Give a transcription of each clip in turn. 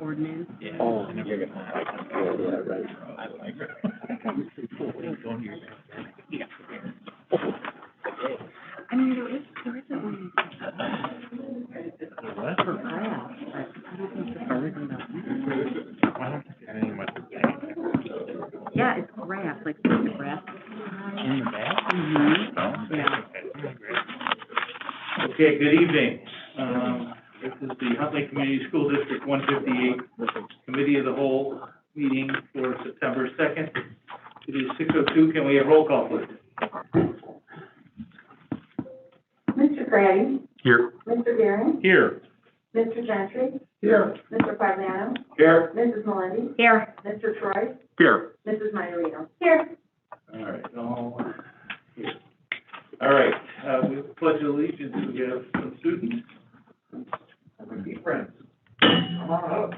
ordinance. Yeah. Oh, I never get that. Yeah, right. I like it. Don't hear that. Yeah. I mean, there is an ordinance What? for grass, but I don't think it's written about. I don't think there's anything much to say. Yeah, it's grass, like the grass. In the back? Mm-hmm. Oh, Yeah. Okay, good evening. This is the Huntley Community School District 158 Committee of the Whole meeting for September 2nd. It is 6:02. Can we have roll call, please? Mr. Grady? Here. Mr. Gearing? Here. Mr. Gentry? Here. Mr. Fagliano? Here. Mrs. Melendi? Here. Mr. Troy? Here. Mrs. Majorino? Here. All right, here. All right, we pledge allegiance. We have some students. Be friends. Come on up.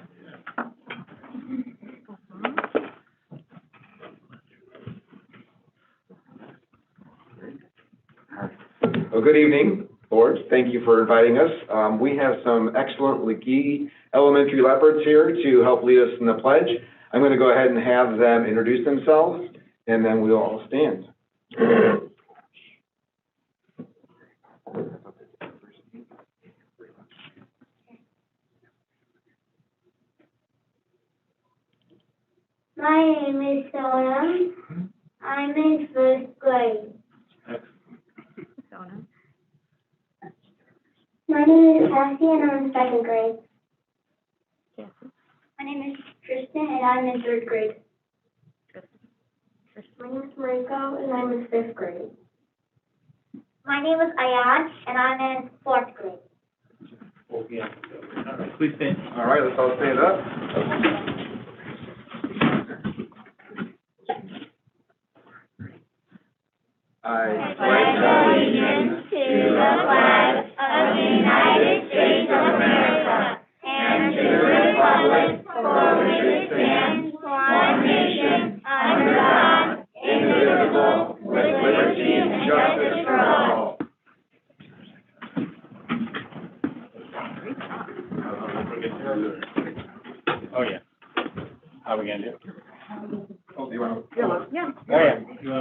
Well, good evening, board. Thank you for inviting us. We have some excellent Legee Elementary Leopards here to help lead us in the pledge. I'm going to go ahead and have them introduce themselves, and then we'll all stand. My name is Sonam. I'm in first grade. Sonam. My name is Cassie and I'm in second grade. Cassie. My name is Tristan and I'm in third grade. My name is Mariko and I'm in fifth grade. My name is Ayan and I'm in fourth grade. Oh, yeah. All right, please stand. All right, let's all stand up. I pledge allegiance to the flag of the United States of America and to the republic for which it stands, one nation, under God, indivisible, with liberty and justice for all. Oh, yeah. How are we gonna do it? Oh, do you want to? Yeah. Oh, yeah. You I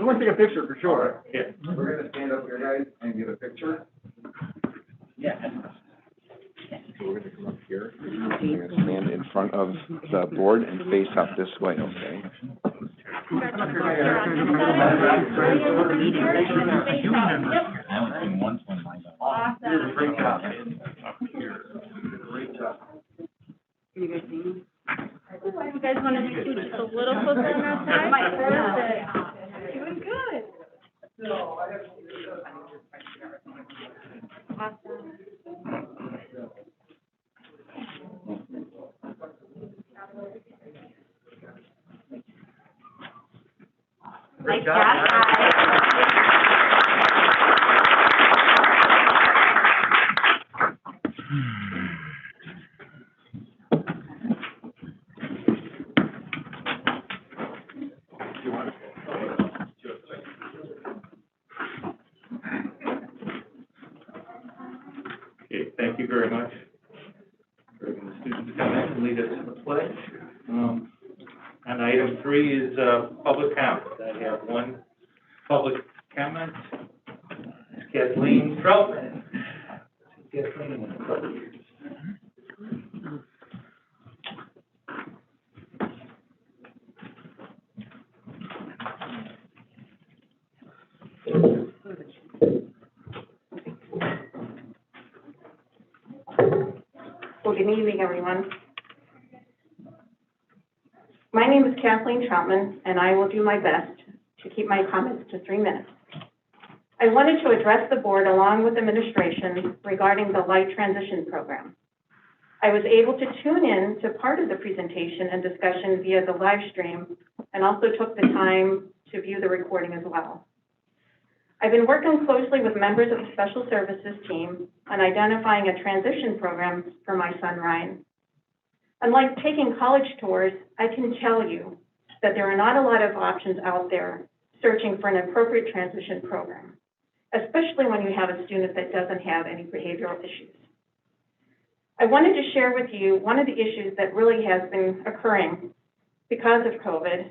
want to take a picture for sure. Yeah. We're going to stand up here, guys, and get a picture. Yeah. So we're gonna come up here, we're gonna stand in front of the board and face up this way, okay? I only seen one swim line. Awesome. Great job. Great job. Can you guys see me? You guys want to do just a little closer on that side? Doing good. Awesome. Great job. Okay, thank you very much for the students to come in and lead us in the pledge. And item 3 is public comment. I have one public comment. Kathleen Troutman. Kathleen. Well, good evening, everyone. My name is Kathleen Troutman, and I will do my best to keep my comments to 3 minutes. I wanted to address the board along with administration regarding the Light Transition Program. I was able to tune in to part of the presentation and discussion via the live stream and also took the time to view the recording as well. I've been working closely with members of the Special Services team on identifying a transition program for my son, Ryan. Unlike taking college tours, I can tell you that there are not a lot of options out there searching for an appropriate transition program, especially when you have a student that doesn't have any behavioral issues. I wanted to share with you one of the issues that really has been occurring because of COVID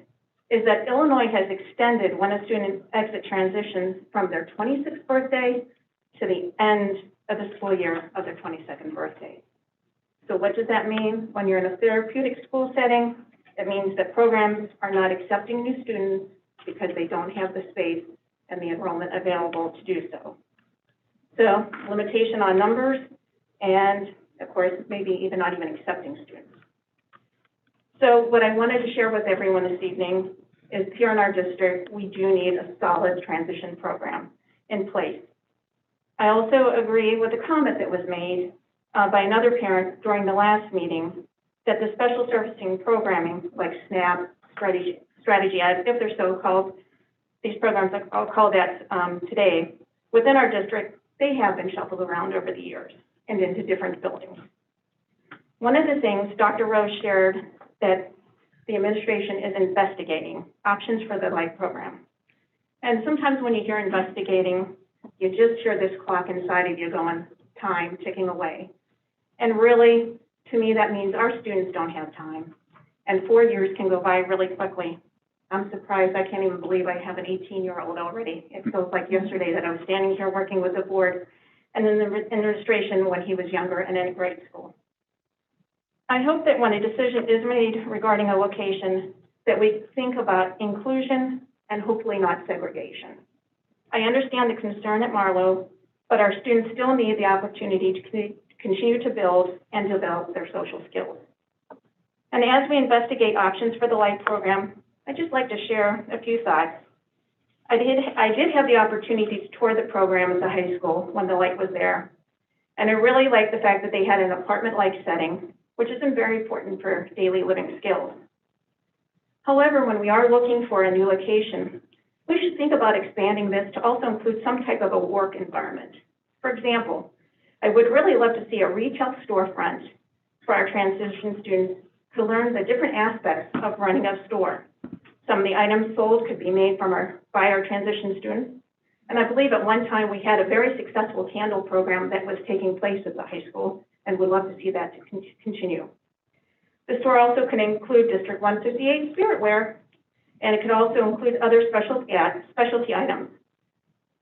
is that Illinois has extended when a student exit transitions from their 26th birthday to the end of the school year of their 22nd birthday. So what does that mean? When you're in a therapeutic school setting, it means that programs are not accepting new students because they don't have the space and the enrollment available to do so. So limitation on numbers and, of course, maybe even not even accepting students. So what I wanted to share with everyone this evening is here in our district, we do need a solid transition program in place. I also agree with a comment that was made by another parent during the last meeting that the special servicing programming like SNAP, strategy, if they're so called, these programs, I'll call that today, within our district, they have been shuffled around over the years and into different buildings. One of the things Dr. Rose shared that the administration is investigating options for the LIFE program. And sometimes when you hear investigating, you just hear this clock inside of you going, time ticking away. And really, to me, that means our students don't have time. And 4 years can go by really quickly. I'm surprised, I can't even believe I have an 18-year-old already. It feels like yesterday that I was standing here working with the board and then the administration when he was younger and in grade school. I hope that when a decision is made regarding a location, that we think about inclusion and hopefully not segregation. I understand the concern at Marlowe, but our students still need the opportunity to continue to build and develop their social skills. And as we investigate options for the LIFE program, I'd just like to share a few thoughts. I did have the opportunity to tour the program at the high school when the light was there. And I really liked the fact that they had an apartment-like setting, which is very important for daily living skills. However, when we are looking for a new location, we should think about expanding this to also include some type of a work environment. For example, I would really love to see a retail storefront for our transition students to learn the different aspects of running a store. Some of the items sold could be made by our transition students. And I believe at one time we had a very successful candle program that was taking place at the high school, and would love to see that to continue. The store also can include District 158 spiritware, and it could also include other specialty items.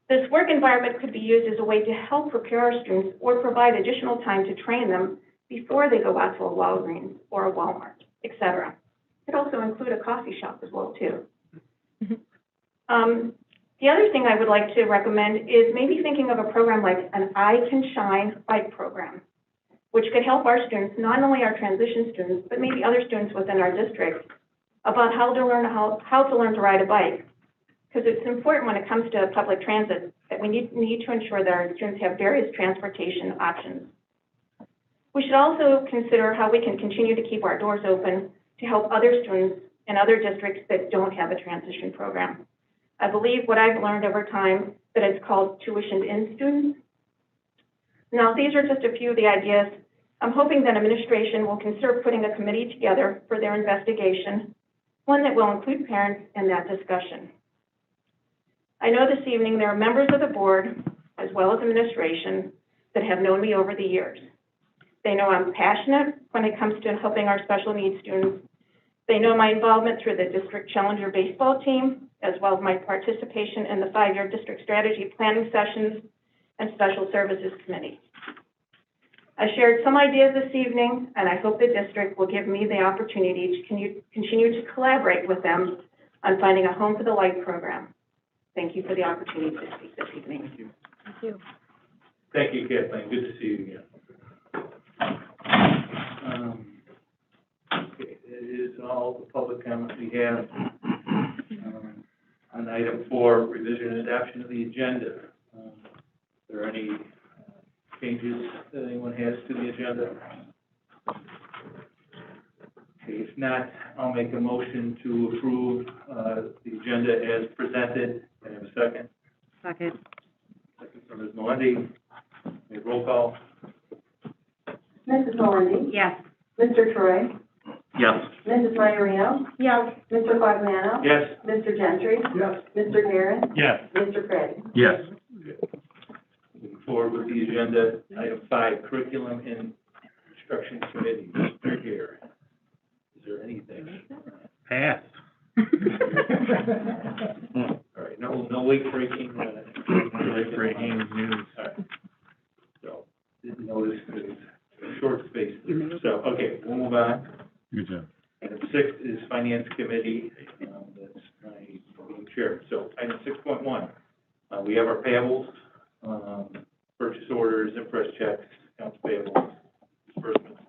This work environment could be used as a way to help prepare our students or provide additional time to train them before they go out to a Walgreens or a Walmart, etc. It could also include a coffee shop as well, too. The other thing I would like to recommend is maybe thinking of a program like an I Can Shine bike program, which could help our students, not only our transition students, but maybe other students within our district, about how to learn to ride a bike. Because it's important when it comes to public transit that we need to ensure that our students have various transportation options. We should also consider how we can continue to keep our doors open to help other students in other districts that don't have a transition program. I believe what I've learned over time that it's called tuitioned-in students. Now, these are just a few of the ideas. I'm hoping that administration will consider putting a committee together for their investigation, one that will include parents in that discussion. I know this evening there are members of the board, as well as administration, that have known me over the years. They know I'm passionate when it comes to helping our special needs students. They know my involvement through the district challenger baseball team, as well as my participation in the 5-year district strategy planning sessions and special services committee. I shared some ideas this evening, and I hope the district will give me the opportunity to continue to collaborate with them on finding a home for the LIFE program. Thank you for the opportunity to speak this evening. Thank you. Thank you. Thank you, Kathleen. Good to see you again. Okay, that is all the public comments we have. On item 4, revision and adoption of the agenda. Are there any changes that anyone has to the agenda? Okay, if not, I'll make a motion to approve the agenda as presented. Can I have a second? Second. Second from Ms. Melendi. May roll call. Mrs. Melendi? Yes. Mr. Troy? Yes. Mrs. Maiorino? Yes. Mr. Quagliano? Yes. Mr. Gentry? Yes. Mr. Guerin? Yes. Mr. Craddy? Yes. Moving forward with the agenda, item 5, curriculum and Construction Committee, Mr. Gare. Is there anything? Pass. All right, no late breaking, Late breaking news. All right. So, didn't notice the short space there. So, okay, we'll move on. Good job. Item 6 is Finance Committee, that's my meeting chair. So, item 6.1, we have our payables, purchase orders, impress checks, accounts payable, disbursements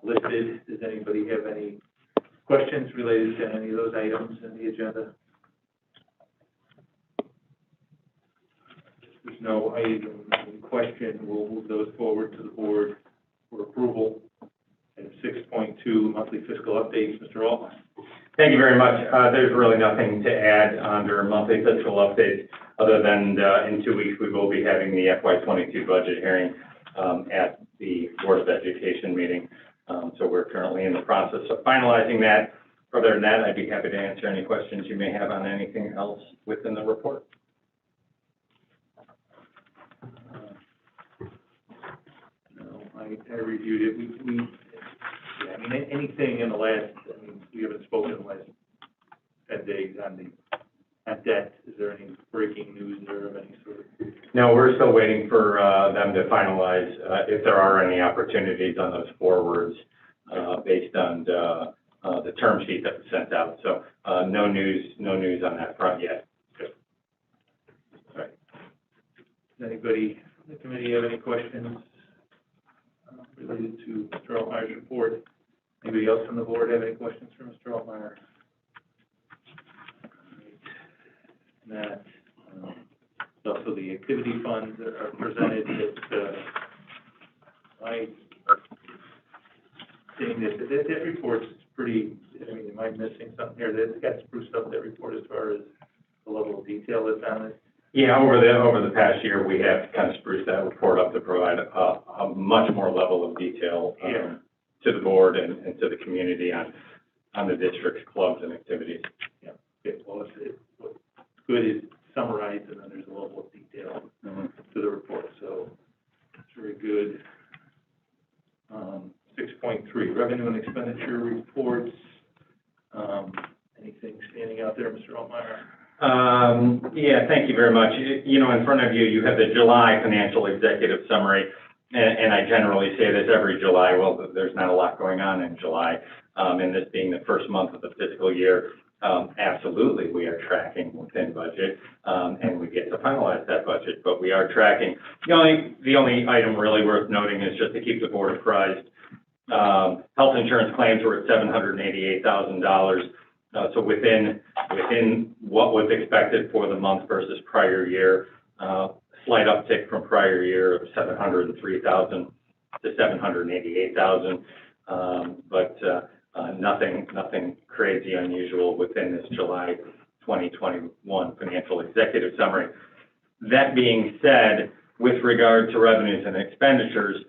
listed. Does anybody have any questions related to any of those items in the agenda? If there's no item in question, we'll move those forward to the board for approval. Item 6.2, monthly fiscal updates, Mr. Altman. Thank you very much. There's really nothing to add under monthly fiscal updates, other than in 2 weeks, we will be having the FY22 budget hearing at the Board of Education meeting. So we're currently in the process of finalizing that. Other than that, I'd be happy to answer any questions you may have on anything else within the report. No, I reviewed it. We yeah, I mean, anything in the last, I mean, we haven't spoken in the last 10 days on debt. Is there any breaking news there of any sort? No, we're still waiting for them to finalize if there are any opportunities on those forwards based on the term sheet that was sent out. So no news on that front yet. Good. All right. Does anybody in the committee have any questions related to Mr. Altmeier's report? Anybody else on the board have any questions for Mr. Altmaier? That, also the activity funds are presented that, I think that report's pretty, I mean, am I missing something here? That's got spruced up, that report, as far as the level of detail that's on it? Yeah, over the past year, we have kind of spruced that report up to provide a much more level of detail to the board and to the community on the district's clubs and activities. Yeah, okay, well, what's good is summarized, and then there's a level of detail to the report, so that's very good. 6.3, revenue and expenditure reports. Anything standing out there, Mr. Altmaier? Yeah, thank you very much. You know, in front of you, you have the July financial executive summary, and I generally say this every July. Well, there's not a lot going on in July, and this being the first month of the fiscal year, absolutely, we are tracking within budget, and we get to finalize that budget, but we are tracking. The only item really worth noting is just to keep the board apprised. Health insurance claims were at $788,000. So within what was expected for the month versus prior year, slight uptick from prior year of $703,000 to $788,000, but nothing crazy unusual within this July 2021 financial executive summary. That being said, with regard to revenues and expenditures,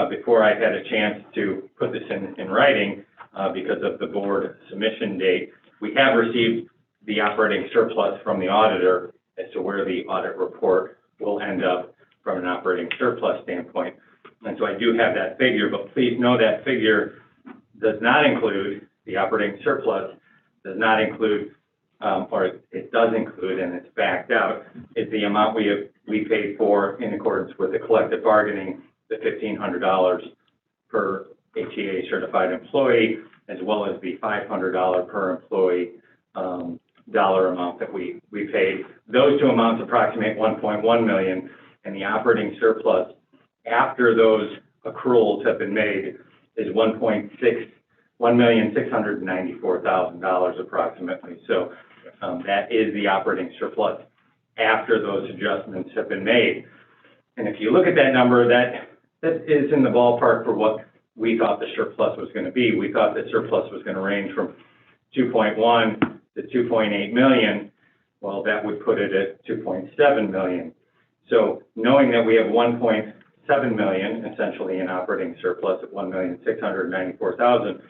before I had a chance to put this in writing, because of the board submission date, we have received the operating surplus from the auditor as to where the audit report will end up from an operating surplus standpoint. And so I do have that figure, but please know that figure does not include, the operating surplus does not include, or it does include, and it's backed out, is the amount we paid for in accordance with the collective bargaining, the $1,500 per HEA certified employee, as well as the $500 per employee dollar amount that we paid. Those two amounts approximate $1.1 million, and the operating surplus after those accruals have been made is $1,694,000 approximately. So that is the operating surplus after those adjustments have been made. And if you look at that number, that is in the ballpark for what we thought the surplus was going to be. We thought the surplus was going to range from 2.1 to 2.8 million. Well, that would put it at 2.7 million. So knowing that we have 1.7 million essentially in operating surplus at 1,694,000,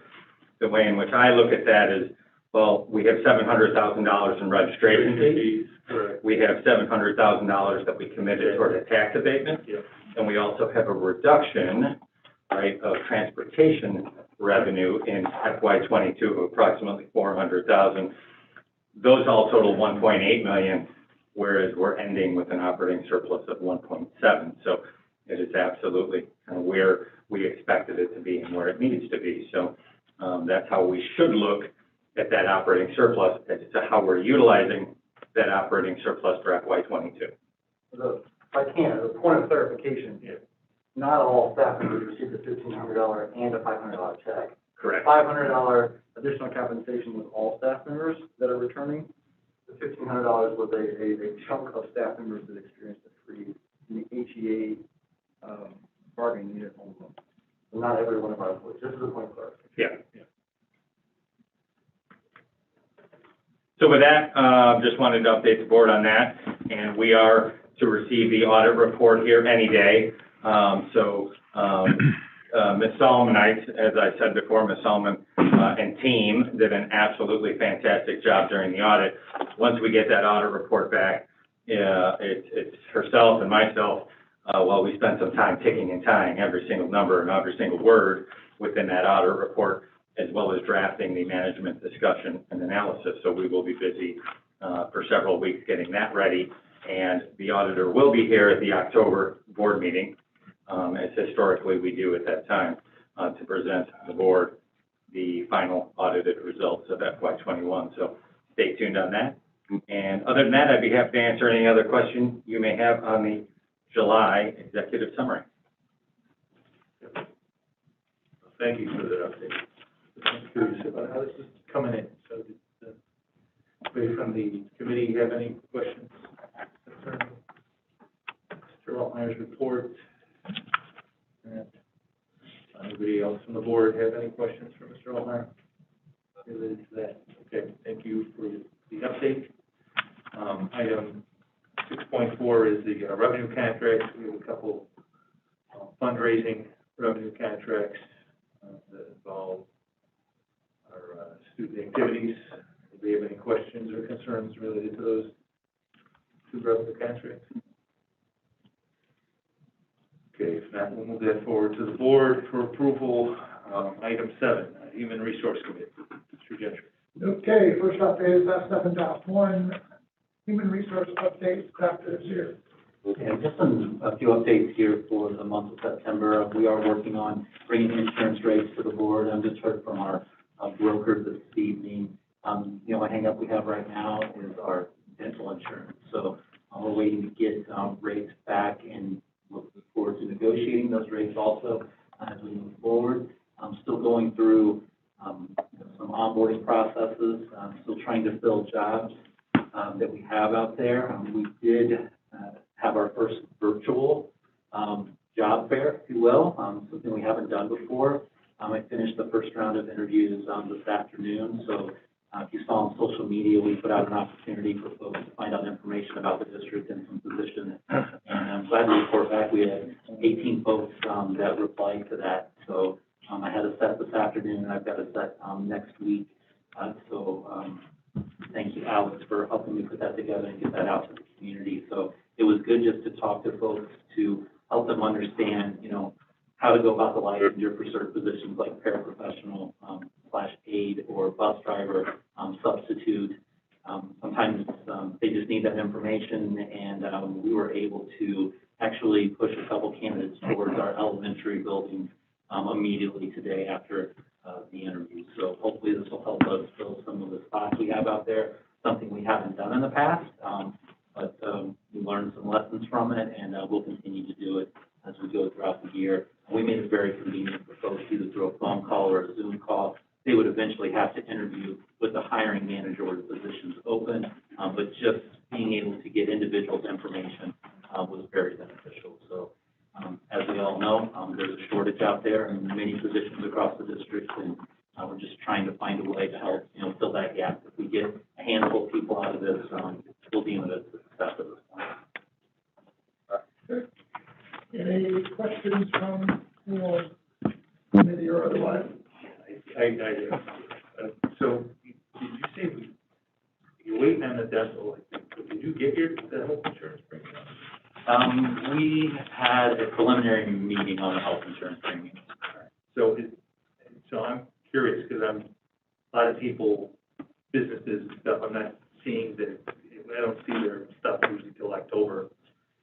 the way in which I look at that is, well, we have $700,000 in registration fees. Correct. We have $700,000 that we committed toward a tax abatement. Yep. And we also have a reduction right, of transportation revenue in FY '22 of approximately $400,000. Those all total $1.8 million, whereas we're ending with an operating surplus of $1.7. So it is absolutely kind of where we expected it to be and where it needs to be. So that's how we should look at that operating surplus, as to how we're utilizing that operating surplus for FY '22. If I can, as a point of clarification, not all staff members receive the $1,500 and a $500 check. Correct. $500 additional compensation with all staff members that are returning. The $1,500 was a chunk of staff members that experienced a freeze in the HEA bargaining unit only. So not every one of our employees, just as a point of clarification. Yeah. So with that, just wanted to update the board on that, and we are to receive the audit report here any day. Ms. Solomon, as I said before, Ms. Solomon and team did an absolutely fantastic job during the audit. Once we get that audit report back, it's herself and myself, while we spent some time ticking and tying every single number and every single word within that audit report, as well as drafting the management discussion and analysis. So we will be busy for several weeks getting that ready. And the auditor will be here at the October board meeting, as historically we do at that time, to present the board the final audited results of FY '21. So stay tuned on that. And other than that, I'd be happy to answer any other question you may have on the July executive summary. Thank you for that update. I'm curious about how this is coming in. So did anybody from the committee have any questions? Mr. Altmeier's report. And anybody else from the board have any questions for Mr. Altmaier related to that? Okay, thank you for the update. Item 6.4 is the revenue contracts. We have a couple fundraising revenue contracts that involve our student activities. Do we have any questions or concerns related to those two revenue contracts? Okay, if not, we'll move that forward to the board for approval. Item 7, Human Resource Committee. Mr. Gentry. Okay, first update is S7.1, Human Resource Update, Dr. Zier. And just a few updates here for the month of September. We are working on bringing insurance rates to the board. I just heard from our broker this evening. The only hang up we have right now is our dental insurance. So we're waiting to get rates back and looking forward to negotiating those rates also as we move forward. I'm still going through some onboarding processes. I'm still trying to fill jobs that we have out there. We did have our first virtual job fair, if you will, something we haven't done before. I finished the first round of interviews this afternoon. So if you saw on social media, we put out an opportunity for folks to find out information about the district and some positions. And I'm glad to report back we had 18 folks that replied to that. So I had a set this afternoon, and I've got a set next week. Thank you, Alex, for helping me put that together and get that out to the community. So it was good just to talk to folks to help them understand, how to go about the licensure for certain positions like paraprofessional, /aide or bus driver, substitute. Sometimes they just need that information, and we were able to actually push a couple candidates towards our elementary building immediately today after the interview. So hopefully this will help us fill some of the spots we have out there, something we haven't done in the past, but we learned some lessons from it, and we'll continue to do it as we go throughout the year. We made it very convenient for folks either through a phone call or a Zoom call. They would eventually have to interview with the hiring manager where the position's open, but just being able to get individuals' information was very beneficial. So as we all know, there's a shortage out there in many positions across the district, and we're just trying to find a way to help, fill that gap. If we get a handful of people out of this, we'll deem it a success at this point. Any questions from the committee or otherwise? So did you say you're waiting on the dental? Did you get the health insurance premium? We had a preliminary meeting on the health insurance premium. So I'm curious, because a lot of people, businesses and stuff, I'm not seeing that, I don't see their stuff usually till October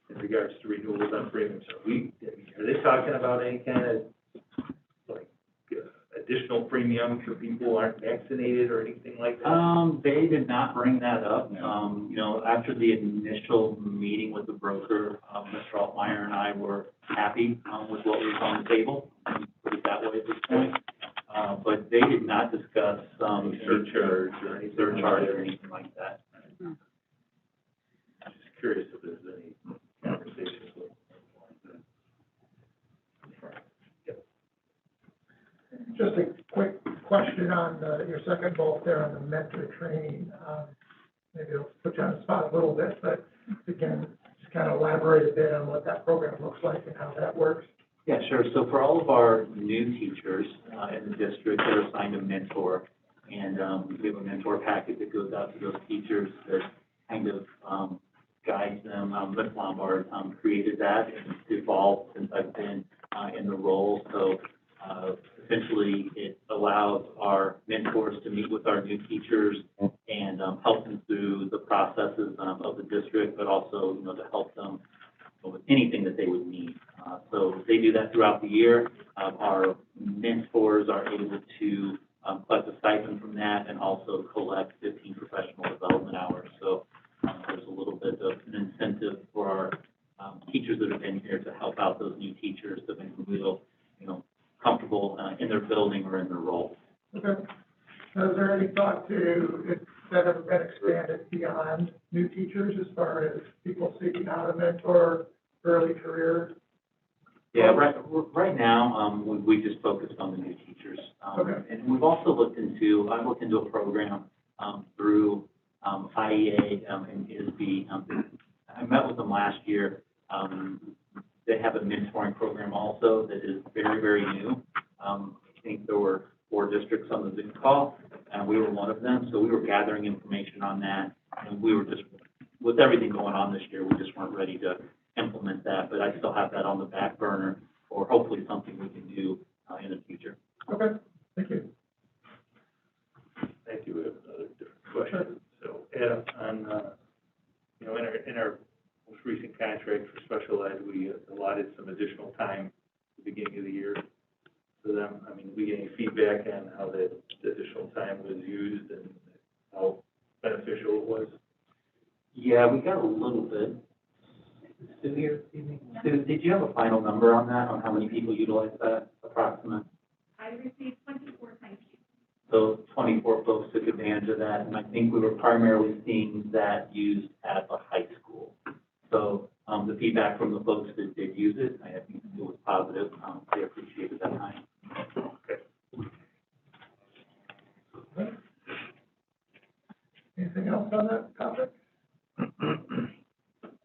in regards to renewals on premiums. Are they talking about any kind of, like, additional premium for people who aren't vaccinated or anything like that? They did not bring that up. You know, after the initial meeting with the broker, Mr. Altmeyer and I were happy, with what was on the table, put it that way at this point. But they did not discuss, surcharge or anything like that. I'm just curious if there's any conversations with. Just a quick question on your second bullet there on the mentor training. Maybe it'll put you on the spot a little bit, but again, just kind of elaborate a bit on what that program looks like and how that works. Yeah, sure. So for all of our new teachers in the district, they're assigned a mentor. And we have a mentor packet that goes out to those teachers that kind of guides them. Ms. Lombard created that, and it's evolved since I've been in the role. So essentially, it allows our mentors to meet with our new teachers and help them through the processes of the district, but also, you know, to help them with anything that they would need. So they do that throughout the year. Our mentors are able to collect a stipend from that and also collect 15 professional development hours. So there's a little bit of an incentive for our teachers that have been here to help out those new teachers to make them feel, you know, comfortable in their building or in their role. Okay. Now, is there any thought to, if that ever been expanded beyond new teachers as far as people seeking out a mentor, early career? Yeah, right now, we just focused on the new teachers. Okay. And we've also looked into, I've looked into a program through IEA and ISB. I met with them last year. They have a mentoring program also that is very, very new. I think there were 4 districts on the Zoom call, and we were one of them. So we were gathering information on that, and we were just, with everything going on this year, we just weren't ready to implement that. But I still have that on the back burner, or hopefully something we can do in the future. Okay, thank you. Thank you. We have another different question. So, Adam, on, you know, in our most recent contract for special ed, we allotted some additional time at the beginning of the year for them. I mean, did we get any feedback on how the additional time was used and how beneficial it was? Yeah, we got a little bit. Sue here, Sue, did you have a final number on that, on how many people utilized that, approximate? I received 24 times. So 24 folks took advantage of that, and I think we were primarily seeing that used at the high school. So the feedback from the folks that did use it, I think it was positive. They appreciated that time. Okay. Anything else on that topic?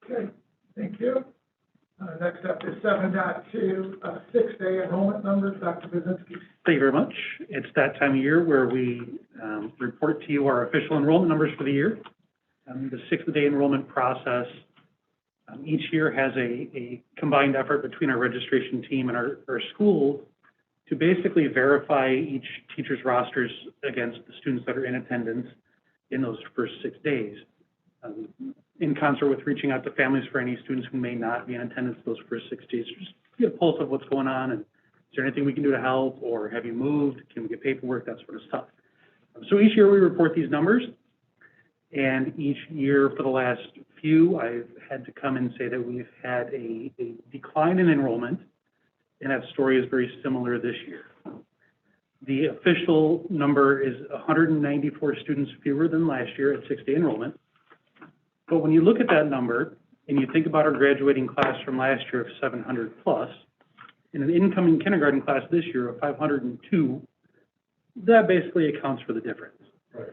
Okay, thank you. Next up is 7.2, 6-day enrollment numbers. Dr. Buzinski. Thank you very much. It's that time of year where we report to you our official enrollment numbers for the year. The 6th-day enrollment process each year has a combined effort between our registration team and our schools to basically verify each teacher's rosters against the students that are in attendance in those first 6 days. In concert with reaching out to families for any students who may not be in attendance those first 6 days, just get a pulse of what's going on, and is there anything we can do to help, or have you moved, can we get paperwork, that sort of stuff. So each year we report these numbers, and each year for the last few, I've had to come and say that we've had a decline in enrollment, and that story is very similar this year. The official number is 194 students fewer than last year at 6-day enrollment. But when you look at that number and you think about our graduating class from last year of 700 plus, and an incoming kindergarten class this year of 502, that basically accounts for the difference. Right.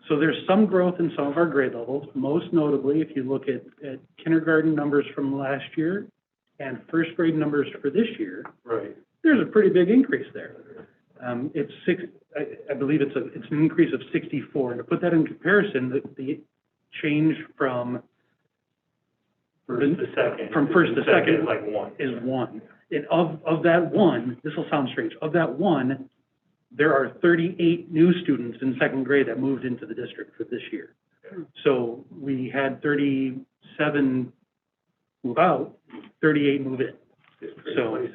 So there's some growth in some of our grade levels, most notably if you look at kindergarten numbers from last year and first grade numbers for this year. Right. There's a pretty big increase there. I believe it's an increase of 64. And to put that in comparison, the change from First to second. From first to second is like 1. is 1. And of that one, this will sound strange, of that one, there are 38 new students in second grade that moved into the district for this year. So we had 37 move out, 38 move in. So,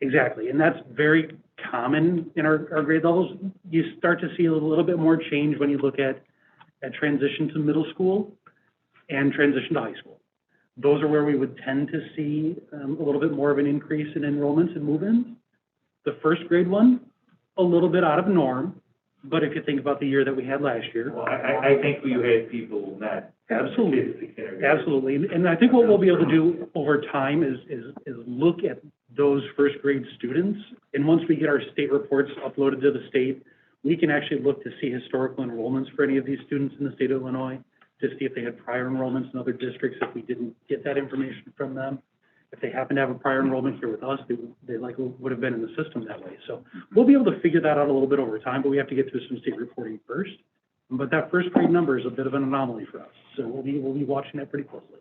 exactly, and that's very common in our grade levels. You start to see a little bit more change when you look at transition to middle school and transition to high school. Those are where we would tend to see a little bit more of an increase in enrollments and move-ins. The first grade one, a little bit out of norm, but if you think about the year that we had last year. Well, I think we had people not. Absolutely, absolutely. And I think what we'll be able to do over time is look at those first grade students. And once we get our state reports uploaded to the state, we can actually look to see historical enrollments for any of these students in the state of Illinois, to see if they had prior enrollments in other districts, if we didn't get that information from them. If they happen to have a prior enrollment here with us, they likely would have been in the system that way. So we'll be able to figure that out a little bit over time, but we have to get through some state reporting first. But that first grade number is a bit of an anomaly for us, so we'll be watching that pretty closely.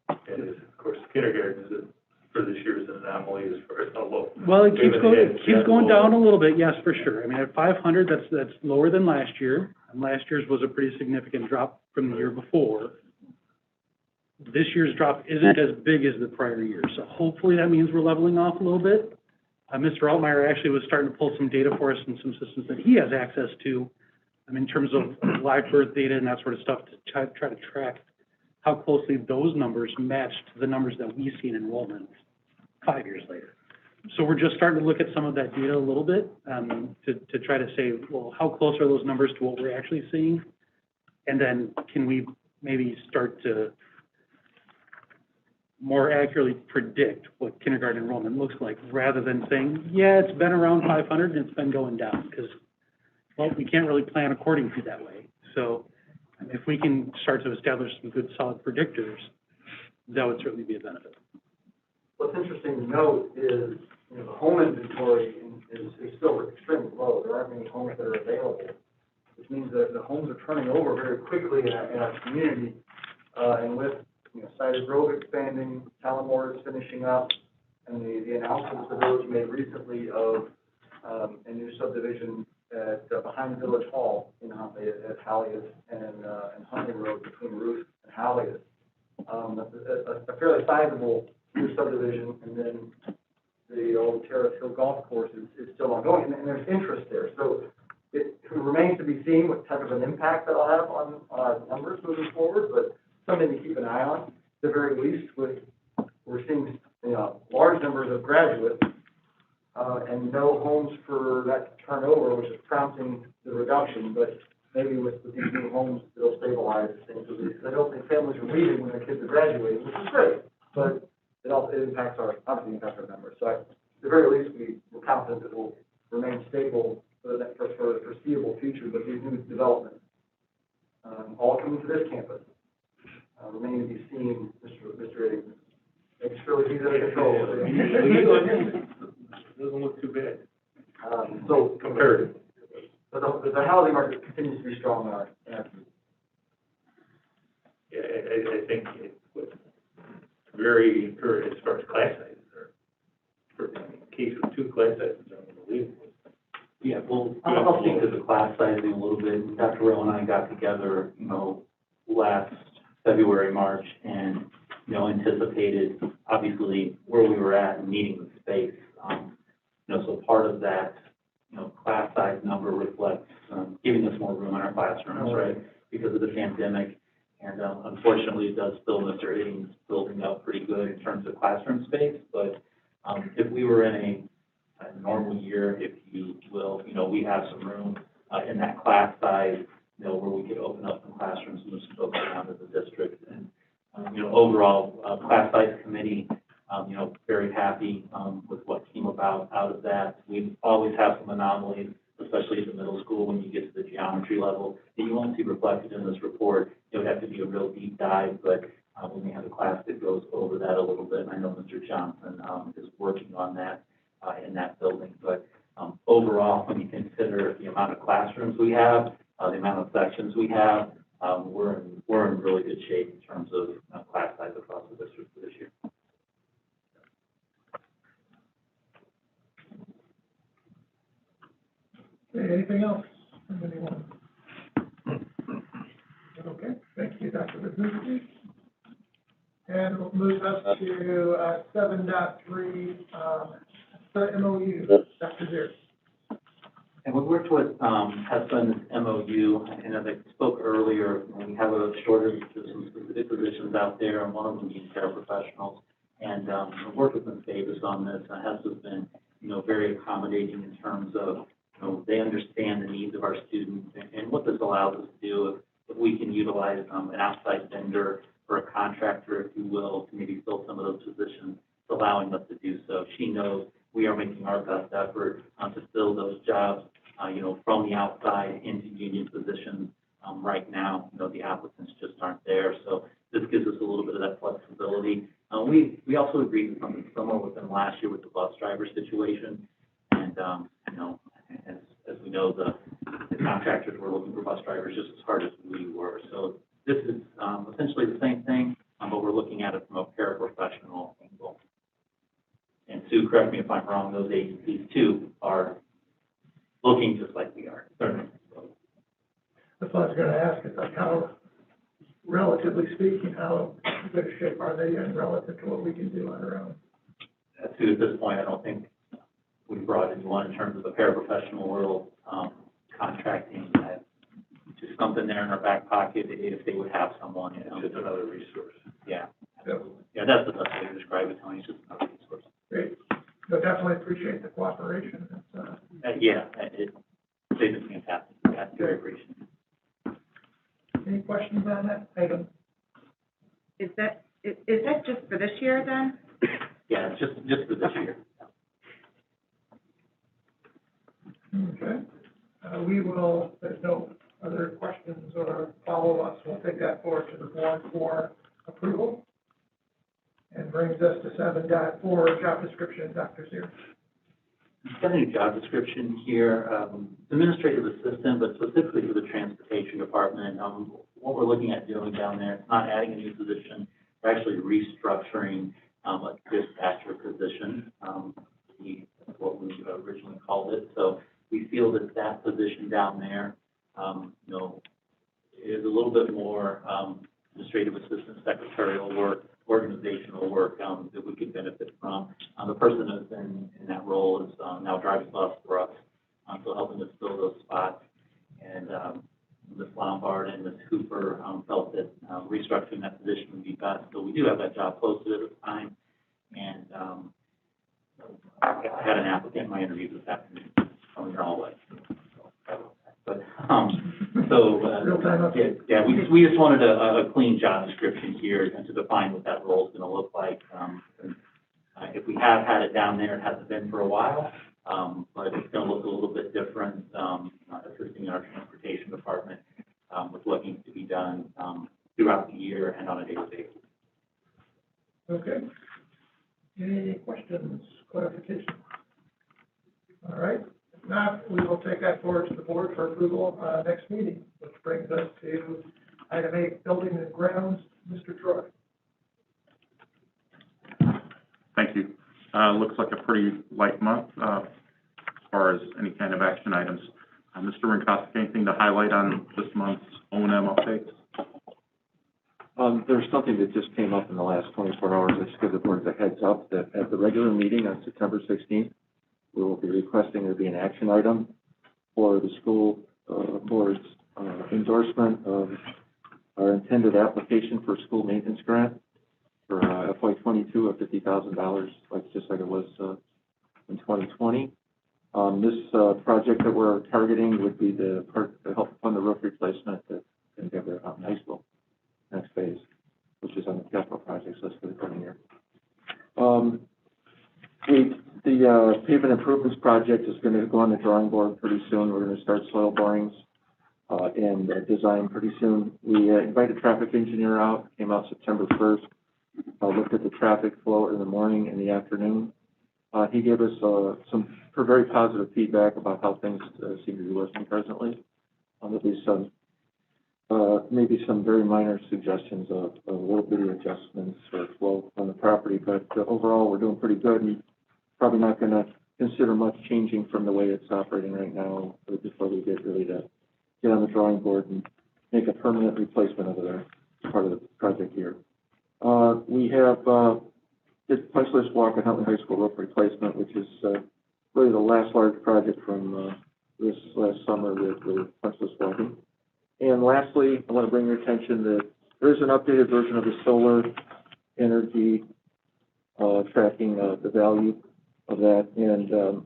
And of course, kindergarten is, for this year is an anomaly as far as how low. Well, it keeps going down a little bit, yes, for sure. I mean, at 500, that's lower than last year. And last year's was a pretty significant drop from the year before. This year's drop isn't as big as the prior year, so hopefully that means we're leveling off a little bit. Mr. Altmeyer actually was starting to pull some data for us and some systems that he has access to, in terms of live birth data and that sort of stuff, to try to track how closely those numbers match to the numbers that we see in enrollment 5 years later. So we're just starting to look at some of that data a little bit, to try to say, well, how close are those numbers to what we're actually seeing? And then can we maybe start to more accurately predict what kindergarten enrollment looks like, rather than saying, yeah, it's been around 500 and it's been going down, because, well, we can't really plan according to that way. So if we can start to establish some good solid predictors, that would certainly be a benefit. What's interesting to note is, the home inventory is still extremely low. There aren't many homes that are available, which means that the homes are turning over very quickly in our community, and with Cider Grove expanding, Tullamore is finishing up, and the announcement the village made recently of a new subdivision at behind Village Hall in Huntley at Hallius and Huntley Road between Ruth and Hallius. A fairly sizable new subdivision, and then the old Terrace Hill Golf Course is still ongoing, and there's interest there. So it remains to be seen what type of an impact that'll have on our numbers moving forward, but something to keep an eye on. At the very least, we're seeing large numbers of graduates and no homes for that to turn over, which is prompting the reduction. But maybe with these new homes, it'll stabilize things. I don't think families are leaving when their kids are graduating, which is great, but it obviously impacts our numbers. So at the very least, we're confident that it will remain stable for the foreseeable future. But these new developments, all coming to this campus, remain to be seen. Mr. Eddings makes sure he's under control. Doesn't look too bad. So Comparative. but the housing market continues to be strong in our community. Yeah, I think it was very encouraging as far as class sizes are. For K through 2 class sizes are unbelievable. Yeah, well, I'll speak to the class sizing a little bit. Dr. Rowe and I got together, last February, March, and, anticipated, obviously, where we were at and needing the space. So part of that, class size number reflects giving us more room in our classrooms, right, because of the pandemic. And unfortunately, it does still, Mr. Eddings, building up pretty good in terms of classroom space. But if we were in a normal year, if you will, we have some room in that class size, where we could open up some classrooms and move some folks around to the district. And, overall, class size committee, very happy with what came about out of that. We always have some anomalies, especially at the middle school when you get to the geometry level, that you won't see reflected in this report. It would have to be a real deep dive, but when we have a class that goes over that a little bit, and I know Mr. Johnson is working on that in that building. But overall, when you consider the amount of classrooms we have, the amount of sections we have, we're in really good shape in terms of class size across the district for this year. Anything else from anyone? Okay, thank you, Dr. Wisniewski. And we'll move us to, 7.3, the MOU, Dr. Zier. And we worked with, HESPA in this MOU, and as I spoke earlier, we have a shortage of some specific positions out there, and one of them being paraprofessionals. And, I've worked with Ms. Davis on this, and HESPA's been, very accommodating in terms of, they understand the needs of our students, and what this allows us to do, if we can utilize, an outside vendor or a contractor, if you will, to maybe fill some of those positions, it's allowing us to do so. She knows we are making our best effort, to fill those jobs, from the outside into union positions. Right now, the applicants just aren't there, so this gives us a little bit of that flexibility. We also agreed to something similar with them last year with the bus driver situation, and, as we know, the contractors were looking for bus drivers just as hard as we were. So this is, essentially the same thing, but we're looking at it from a paraprofessional angle. And Sue, correct me if I'm wrong, those agencies too are looking just like we are. That's what I was gonna ask, is like how, relatively speaking, how good a shape are they in relative to what we can do on our own? Sue, at this point, I don't think we brought anyone in terms of the paraprofessional world, contracting, just something there in our back pocket if they would have someone, Just another resource. Yeah, absolutely. Yeah, that's the best way to describe it, Tony, it's just another resource. Great, so definitely appreciate the cooperation, Yeah, they've been fantastic, that's very appreciated. Any questions on that item? Is that just for this year then? Yeah, it's just for this year. Okay, we will, there's no other questions or follow-ups, we'll take that forward to the board for approval. And brings us to 7.4, job description, Dr. Zier. I've got a new job description here, administrative assistant, but specifically for the transportation department. What we're looking at doing down there, it's not adding a new position, we're actually restructuring, a dispatcher position. That's what we originally called it. So we feel that that position down there, is a little bit more, administrative assistant, secretarial work, organizational work, that we could benefit from. The person that's in that role is, now driving bus for us, so helping us fill those spots. And, Ms. Lombard and Ms. Cooper, felt that, restructuring that position would be best. So we do have that job posted at the time. And, I had an applicant in my interview this afternoon from your hallway. But, Real time update. yeah, we just wanted a clean job description here and to define what that role is gonna look like. If we have had it down there, it hasn't been for a while, but it's gonna look a little bit different, assisting our transportation department, with what needs to be done, throughout the year and on a daily basis. Okay. Any questions, clarification? All right, if not, we will take that forward to the board for approval, next meeting, which brings us to item 8, building and grounds, Mr. Troy. Thank you. Looks like a pretty light month, as far as any kind of action items. Mr. Rinkowski, anything to highlight on this month's O&M updates? There's something that just came up in the last 24 hours. I just give the board a heads up that at the regular meeting on September 16th, we will be requesting there be an action item for the school board's endorsement of our intended application for school maintenance grant for FY22 of $50,000, just like it was in 2020. This project that we're targeting would be the part to help fund the roof replacement at Endeavor High School. Next phase, which is on the capital projects list for the coming year. The pavement improvements project is going to go on the drawing board pretty soon. We're going to start soil borings and design pretty soon. We invited a traffic engineer out, came out September 1st, looked at the traffic flow in the morning and the afternoon. He gave us some very positive feedback about how things seem to be working presently. There'll be some maybe some very minor suggestions of little bitty adjustments or flow on the property, but overall, we're doing pretty good, and probably not going to consider much changing from the way it's operating right now before we get ready to get on the drawing board and make a permanent replacement of it as part of the project here. We have, this punch list walk at Huntley High School roof replacement, which is, really the last large project from, this last summer with punch list walking. And lastly, I want to bring your attention that there is an updated version of the solar energy, tracking, the value of that. And,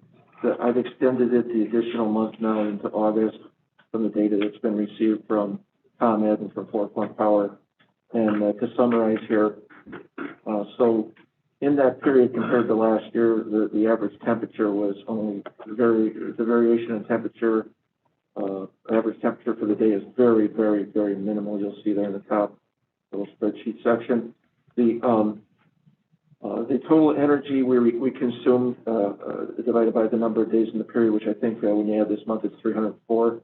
I've extended it the additional month now into August from the data that's been received from ComEd and from 4 Point Power. And to summarize here, so in that period compared to last year, the average temperature was only the variation in temperature, average temperature for the day is very, very, very minimal. You'll see there in the top little spreadsheet section. The total energy we consume, divided by the number of days in the period, which I think when you add this month, it's 304.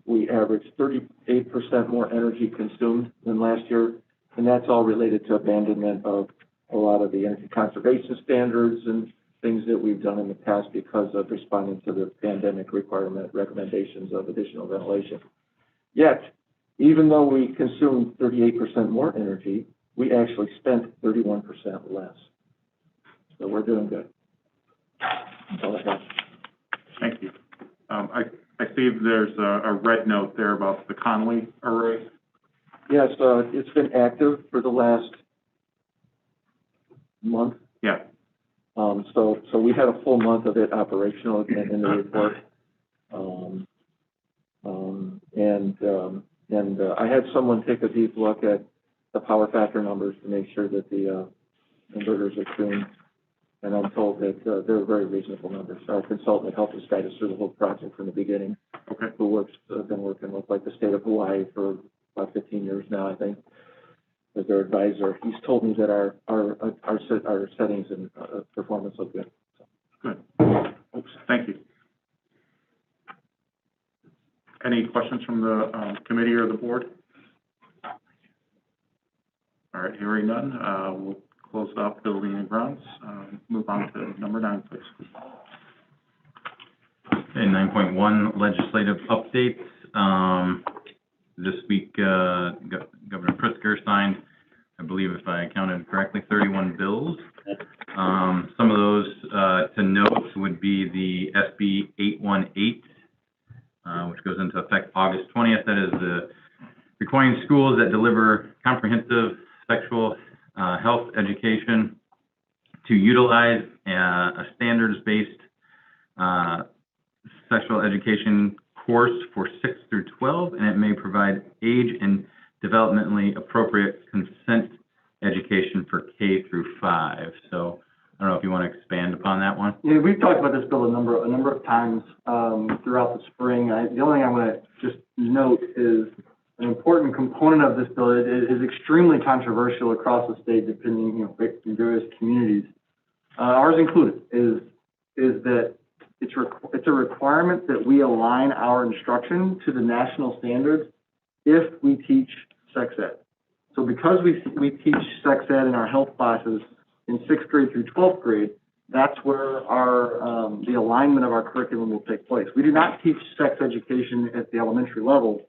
We averaged 38% more energy consumed than last year, and that's all related to abandonment of a lot of the energy conservation standards and things that we've done in the past because of responding to the pandemic recommendations of additional ventilation. Yet, even though we consumed 38% more energy, we actually spent 31% less. So we're doing good. That's all I have. Thank you. I see there's a red note there about the Conley array. Yes, it's been active for the last month. Yeah. So we had a full month of it operational again in the report. And I had someone take a deep look at the power factor numbers to make sure that the inverters are tuned. And I'm told that they're very reasonable numbers. Our consultant helped us guide us through the whole project from the beginning. Okay. Who been working with like the state of Hawaii for about 15 years now, I think, as their advisor. He's told me that our settings and performance look good. So. Good. Oops. Thank you. Any questions from the committee or the board? All right, hearing none, we'll close off building and grounds. Move on to number 9, please. Okay, 9.1 legislative updates. This week, Governor Pritzker signed, I believe if I counted correctly, 31 bills. Some of those to note would be the SB 818, which goes into effect August 20th. That is the requiring schools that deliver comprehensive sexual health education to utilize a standards-based sexual education course for 6 through 12, and it may provide age and developmentally appropriate consent education for K through 5. So I don't know if you want to expand upon that one. Yeah, we've talked about this bill a number of times throughout the spring. The only thing I want to just note is an important component of this bill is extremely controversial across the state, depending, in various communities. Ours included is that it's a requirement that we align our instruction to the national standards if we teach sex ed. So because we teach sex ed in our health classes in 6th grade through 12th grade, that's where our the alignment of our curriculum will take place. We do not teach sex education at the elementary level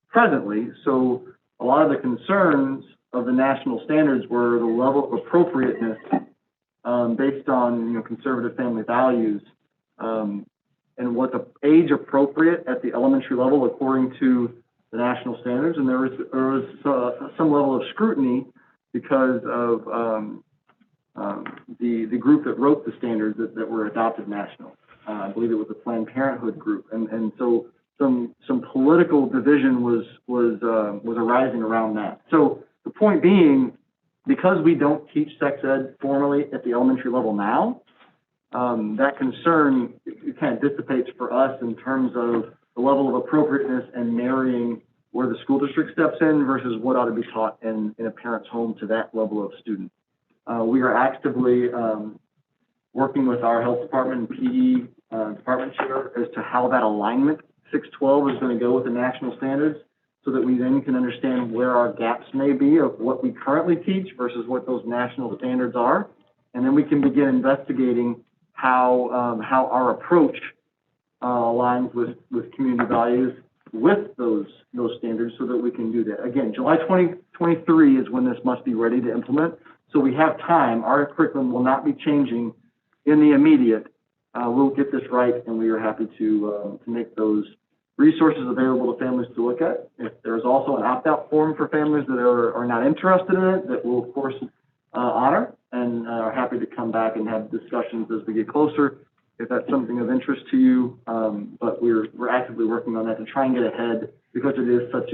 presently, so a lot of the concerns of the national standards were the level of appropriateness based on conservative family values and what the age appropriate at the elementary level according to the national standards. And there was some level of scrutiny because of the group that wrote the standards that were adopted national. I believe it was the Planned Parenthood group, and so some political division was arising around that. So the point being, because we don't teach sex ed formally at the elementary level now, that concern kind of dissipates for us in terms of the level of appropriateness and marrying where the school district steps in versus what ought to be taught in a parent's home to that level of student. We are actively working with our health department and PE department chair as to how that alignment 612 is going to go with the national standards, so that we then can understand where our gaps may be of what we currently teach versus what those national standards are. And then we can begin investigating how our approach aligns with community values with those standards so that we can do that. Again, July 2023 is when this must be ready to implement, so we have time. Our curriculum will not be changing in the immediate. We'll get this right, and we are happy to make those resources available to families to look at. If there's also an opt-out form for families that are not interested in it, that we'll of course honor, and are happy to come back and have discussions as we get closer, if that's something of interest to you. But we're actively working on that to try and get ahead, because it is such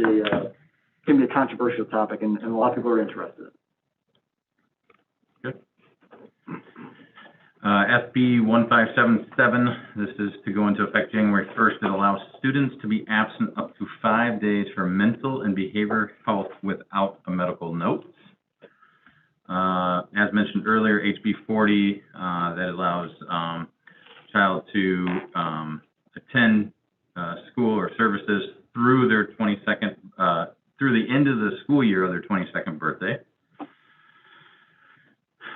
can be a controversial topic, and a lot of people are interested in it. SB 1577, this is to go into effect January 1st. It allows students to be absent up to 5 days for mental and behavioral health without a medical note. As mentioned earlier, HB 40, that allows child to attend school or services through their 22nd, through the end of the school year of their 22nd birthday.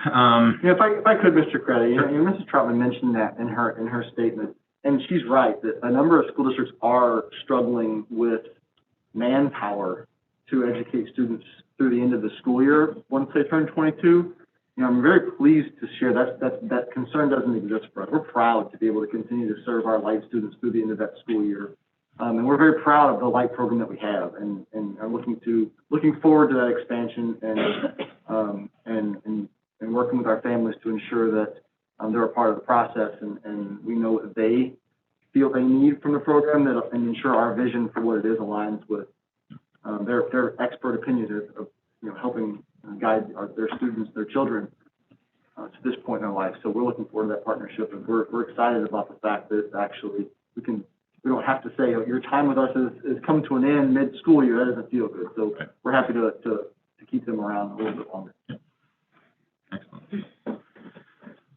If I could, Mr. Creddy, Mrs. Troutman mentioned that in her statement, and she's right, that a number of school districts are struggling with manpower to educate students through the end of the school year once they turn 22. I'm very pleased to share that concern doesn't exist for us. We're proud to be able to continue to serve our LIGHT students through the end of that school year. And we're very proud of the LIGHT program that we have, and are looking forward to that expansion, and working with our families to ensure that they're a part of the process, and we know what they feel they need from the program, and ensure our vision for what it is aligns with their expert opinion of helping guide their students, their children to this point in their life. So we're looking forward to that partnership, and we're excited about the fact that actually we don't have to say, your time with us has come to an end mid-school year. That doesn't feel good. So we're happy to keep them around a little bit longer. Excellent.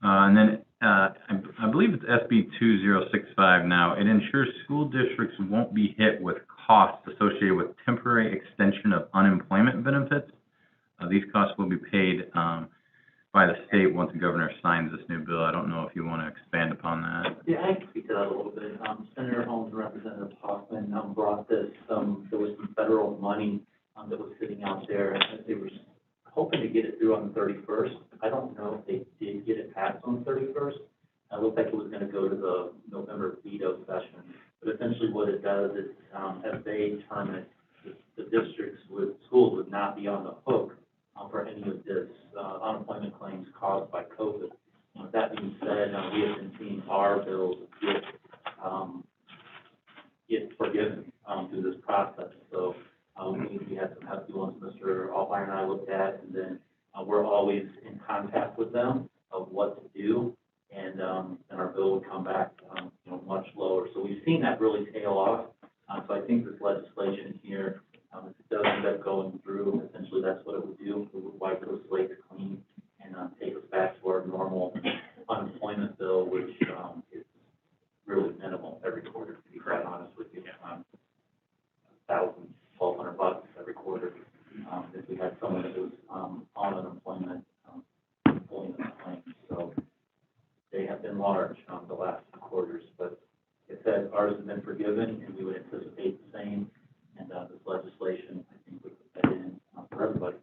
And then I believe it's SB 2065 now. It ensures school districts won't be hit with costs associated with temporary extension of unemployment benefits. These costs will be paid by the state once the governor signs this new bill. I don't know if you want to expand upon that. Yeah, I can speak to that a little bit. Senator Holmes and Representative Hoffman brought this. There was some federal money that was sitting out there, and they were hoping to get it through on the 31st. I don't know if they did get it passed on the 31st. It looked like it was going to go to the November veto session. But essentially what it does is, as they term it, the schools would not be on the hook for any of this unemployment claims caused by COVID. That being said, we have been seeing our bills get forgiven through this process. So we had some hefty ones Mr. Altmeyer and I looked at, and then we're always in contact with them of what to do, and our bill would come back much lower. So we've seen that really tail off. So I think this legislation here, if it does end up going through, essentially that's what it would do. It would wipe those slates clean and take us back to our normal unemployment bill, which is really minimal every quarter, to be quite honest with you. $1,000, $1,200 every quarter. If we had someone that was on unemployment, pulling the claims. So they have been large the last 2 quarters, but it said ours has been forgiven, and we would anticipate the same. And this legislation, I think, would put that in for everybody.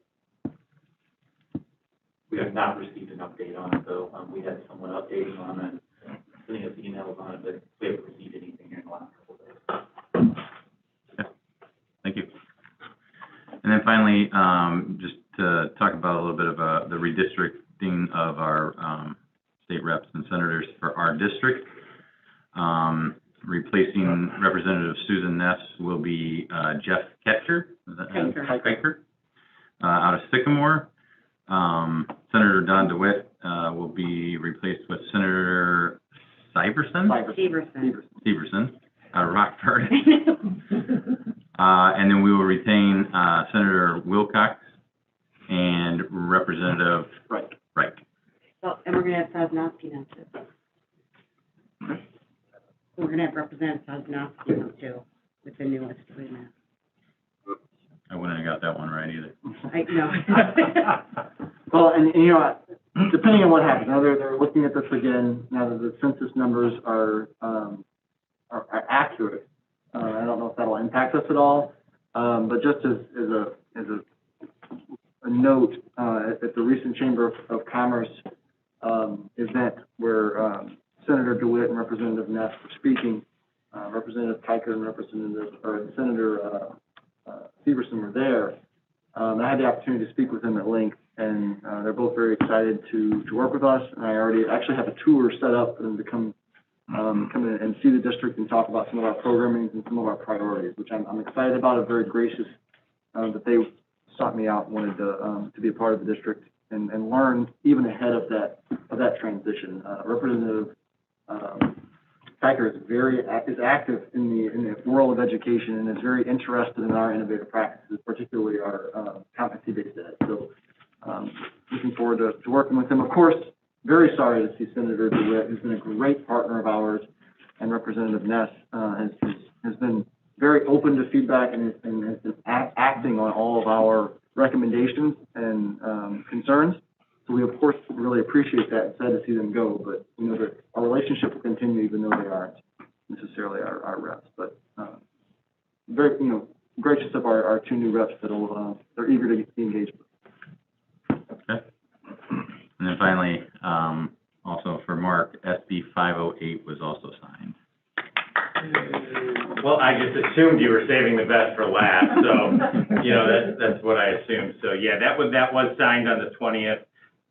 We have not received an update on it, though. We had someone updating on it, sending us emails on it, but we haven't received anything here in the last couple of days. Okay. Thank you. And then finally, just to talk about a little bit of the redistricting of our state reps and senators for our district. Replacing Representative Susan Ness will be Jeff Ketcher, Kiker, out of Sycamore. Senator Don DeWitt will be replaced with Senator Severson out of Rockford. And then we will retain Senator Wilcox and Representative Reich. Well, and we're going to have Sosnowski now, too. We're going to have Representative Sosnowski now, too, with the newest agreement. I wouldn't have got that one right either. I know. Well, and depending on what happens, now they're looking at this again, now that the census numbers are accurate. I don't know if that'll impact us at all, but just as a note, at the recent Chamber of Commerce event where Senator DeWitt and Representative Ness were speaking, Representative Kiker and Senator Severson were there. I had the opportunity to speak with them at length, and they're both very excited to work with us. And I already actually have a tour set up for them to come in and see the district and talk about some of our programming and some of our priorities, which I'm excited about. I'm very gracious that they sought me out and wanted to be a part of the district and learn even ahead of that transition. Representative Kiker is active in the world of education and is very interested in our innovative practices, particularly our competency-based ed. So looking forward to working with him. Of course, very sorry to see Senator DeWitt, who's been a great partner of ours, and Representative Ness has been very open to feedback and has been acting on all of our recommendations and concerns. So we, of course, really appreciate that and sad to see them go, but we know that our relationship will continue even though they aren't necessarily our reps. But very, gracious of our two new reps that'll, they're eager to be engaged with. Okay. And then finally, also for Mark, SB 508 was also signed. Well, I just assumed you were saving the best for last, so, that's what I assumed. So, yeah, that was signed on the 20th.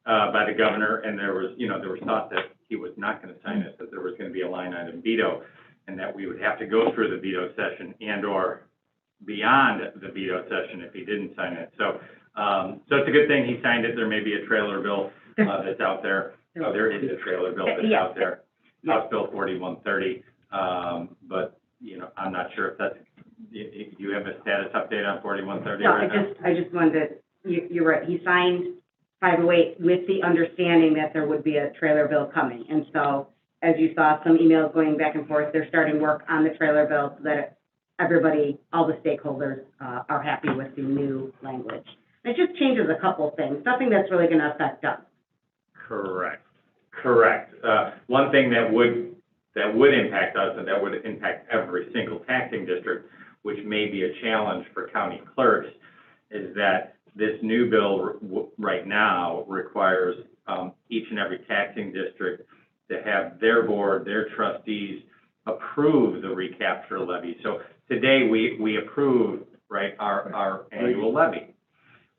By the governor, and there was thought that he was not going to sign it, that there was going to be a line item veto, and that we would have to go through the veto session and/or beyond the veto session if he didn't sign it. So, so it's a good thing he signed it. There may be a trailer bill that's out there. Oh, there is a trailer bill that's out there, House Bill 4130. But I'm not sure if that's. Do you have a status update on 4130? No, right I just wanted to. You're right. He signed 508 with the understanding that there would be a trailer bill coming. And so, as you saw, some emails going back and forth, they're starting work on the trailer bill so that everybody, all the stakeholders, are happy with the new language. It just changes a couple things, nothing that's really going to affect us. Correct. One thing that would impact us, and that would impact every single taxing district, which may be a challenge for county clerks, is that this new bill right now requires each and every taxing district to have their board, their trustees approve the recapture levy. So today we approve, right, our annual levy.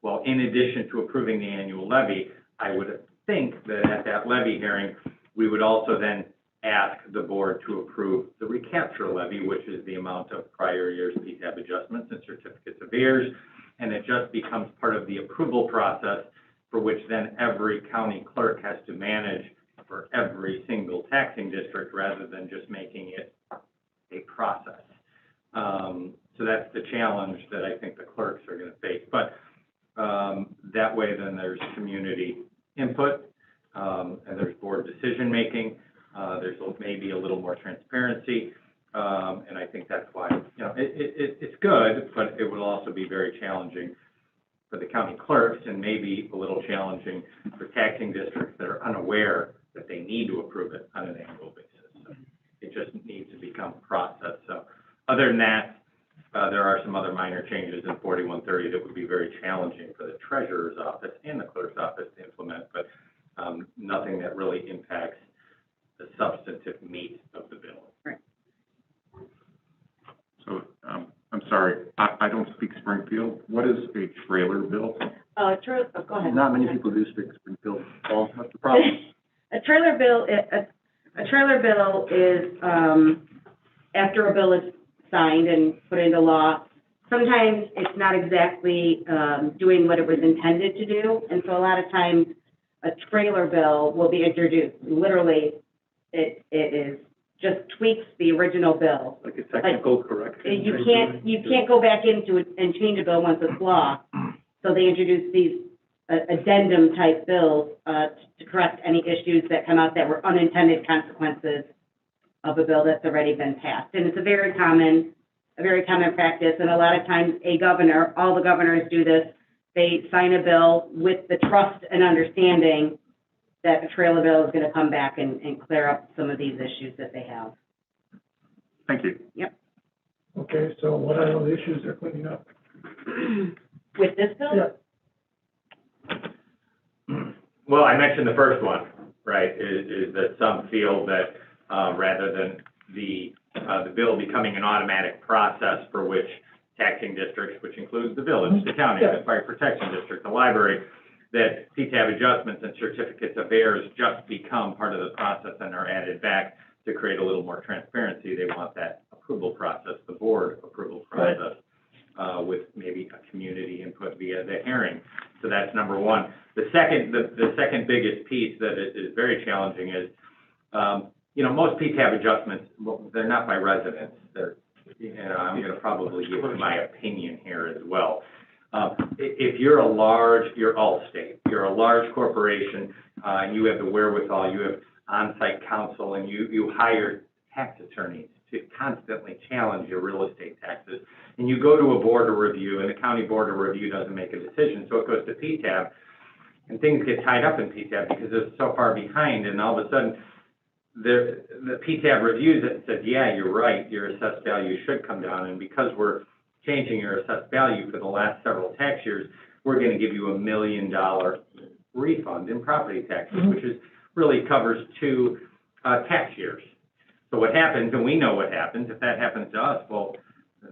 Well, in addition to approving the annual levy, I would think that at that levy hearing, we would also then ask the board to approve the recapture levy, which is the amount of prior years PTAB adjustments and certificates of heirs. And it just becomes part of the approval process for which then every county clerk has to manage for every single taxing district rather than just making it a process. So that's the challenge that I think the clerks are going to face. But that way then there's community input and there's board decision making. There's maybe a little more transparency. And I think that's why, it's good, but it will also be very challenging for the county clerks and maybe a little challenging for taxing districts that are unaware that they need to approve it on an annual basis. So it just needs to become a process. So other than that, there are some other minor changes in 4130 that would be very challenging for the treasurer's office and the clerk's office to implement, but nothing that really impacts the substantive meat of the bill. Right. So, I'm sorry, I don't speak Springfield. What is a trailer bill? Go ahead. Not many people do speak Springfield. Paul, that's the problem. A trailer bill is, after a bill is signed and put into law, sometimes it's not exactly, doing what it was intended to do. And so a lot of times, a trailer bill will be introduced. Literally, it is just tweaks the original bill. Like a technical correction? You can't go back into it and change a bill once it's law. So they introduce these addendum type bills to correct any issues that come out that were unintended consequences of a bill that's already been passed. And it's a very common practice. And a lot of times a governor, all the governors do this, they sign a bill with the trust and understanding that the trailer bill is gonna come back and clear up some of these issues that they have. Thank you. Okay, so what are those issues they're cleaning up? With this bill? Yeah. Well, I mentioned the first one, right, is that some feel that, rather than the bill becoming an automatic process for which taxing districts, which includes the village, the county, the fire protection district, the library, that PTAB adjustments and certificates of errors just become part of the process and are added back to create a little more transparency. They want that approval process, the board approval process, with maybe a community input via the hearing. So that's number one. The second biggest piece that is very challenging is, most PTAB adjustments, well, they're not by residents. They're, I'm going to probably give you my opinion here as well. If you're you're Allstate, you're a large corporation, and you have the wherewithal, you have on-site counsel, and you hire tax attorneys to constantly challenge your real estate taxes, and you go to a board of review, and the county board of review doesn't make a decision, so it goes to PTAB, and things get tied up in PTAB because it's so far behind, and all of a sudden, the PTAB reviews it and says, yeah, you're right, your assessed value should come down, and because we're changing your assessed value for the last several tax years, we're going to give you $1 million refund in property taxes, which is really covers 2 tax years. So what happens, and we know what happens, if that happens to us, well,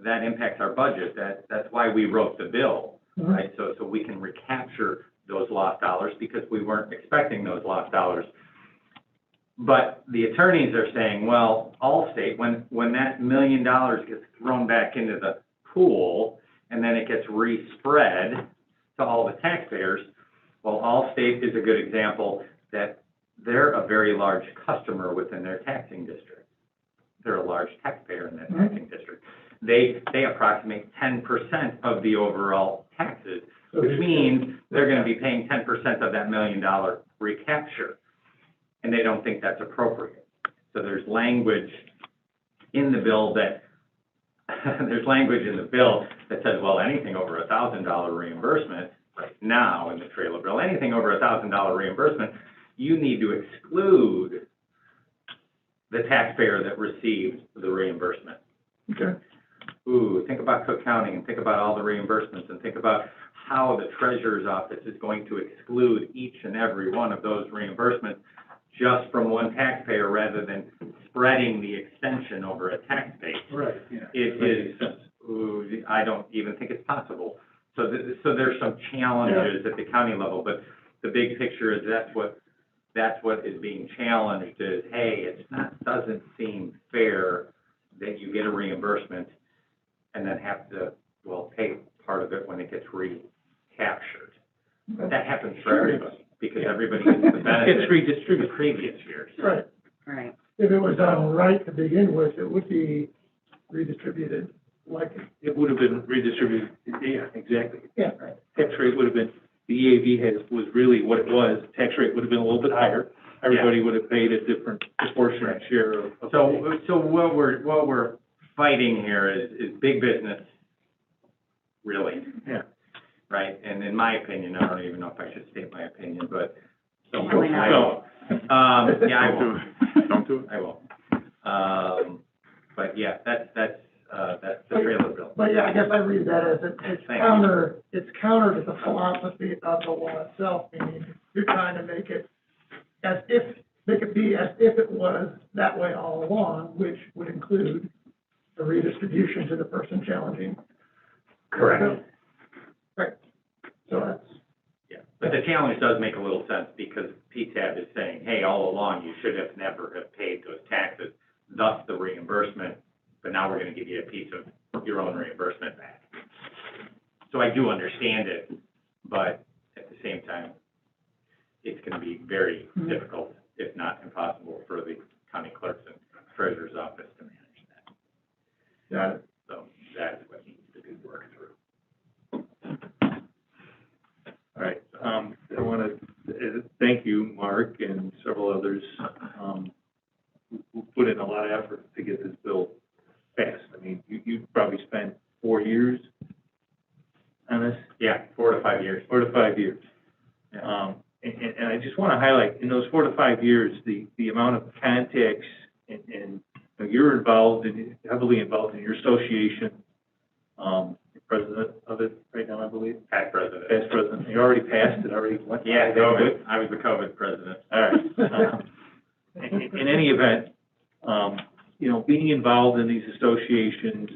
that impacts our budget. That's why we wrote the bill, right? So we can recapture those lost dollars because we weren't expecting those lost dollars. But the attorneys are saying, well, Allstate, when that $1 million gets thrown back into the pool and then it gets respread to all the taxpayers, well, Allstate is a good example that they're a very large customer within their taxing district. They're a large taxpayer in that taxing district. They approximate 10% of the overall taxes, which means they're going to be paying 10% of that $1 million recapture. And they don't think that's appropriate. So there's language in the bill that says, well, anything over $1,000 reimbursement right now in the trailer bill, anything over $1,000 reimbursement, you need to exclude the taxpayer that received the reimbursement. Okay. Ooh, think about Cook County and think about all the reimbursements and think about how the treasurer's office is going to exclude each and every one of those reimbursements just from one taxpayer rather than spreading the extension over a tax base. Right, yeah. It is, I don't even think it's possible. So there's some challenges at the county level, but the big picture is that's what is being challenged is, hey, doesn't seem fair that you get a reimbursement and then have to, pay part of it when it gets recaptured. That happens for everybody. Because everybody gets the benefit. It's redistributed. The previous years. Right. Right. If it was done right to begin with, it would be redistributed like. It would have been redistributed, yeah, exactly. Yeah. Right. Tax rate would have been, the EAV was really what it was, tax rate would have been a little bit higher. Everybody would have paid a different proportionate share of. So what we're fighting here is big business, really. Yeah. Right, and in my opinion, I don't even know if I should state my opinion, but. Probably not. I won't. Yeah, I won't. Don't do it. I won't. But yeah, that's the trailer bill. But yeah, I guess I read that as it's counter to the philosophy of the law itself, meaning you're trying to make it be as if it was that way all along, which would include the redistribution to the person challenging. Correct. Right. So that's. Yeah, but the challenge does make a little sense because PTAB is saying, hey, all along, you should have never have paid those taxes, thus the reimbursement, but now we're going to give you a piece of your own reimbursement back. So I do understand it, but at the same time, it's going to be very difficult, if not impossible, for the county clerks and treasurer's office to manage that. Got it. So that is what needs to be worked through. All right, I want to thank you, Mark, and several others, who put in a lot of effort to get this bill passed. I mean, you probably spent 4 years on this? Yeah, 4 to 5 years. 4 to 5 years. Yeah. And I just want to highlight, in those 4 to 5 years, the amount of contacts and you're heavily involved in your association, you're president of it right now, I believe? Past president. Past president. You already passed it, already went? Yeah, COVID. I was the COVID president. All right. In any event, being involved in these associations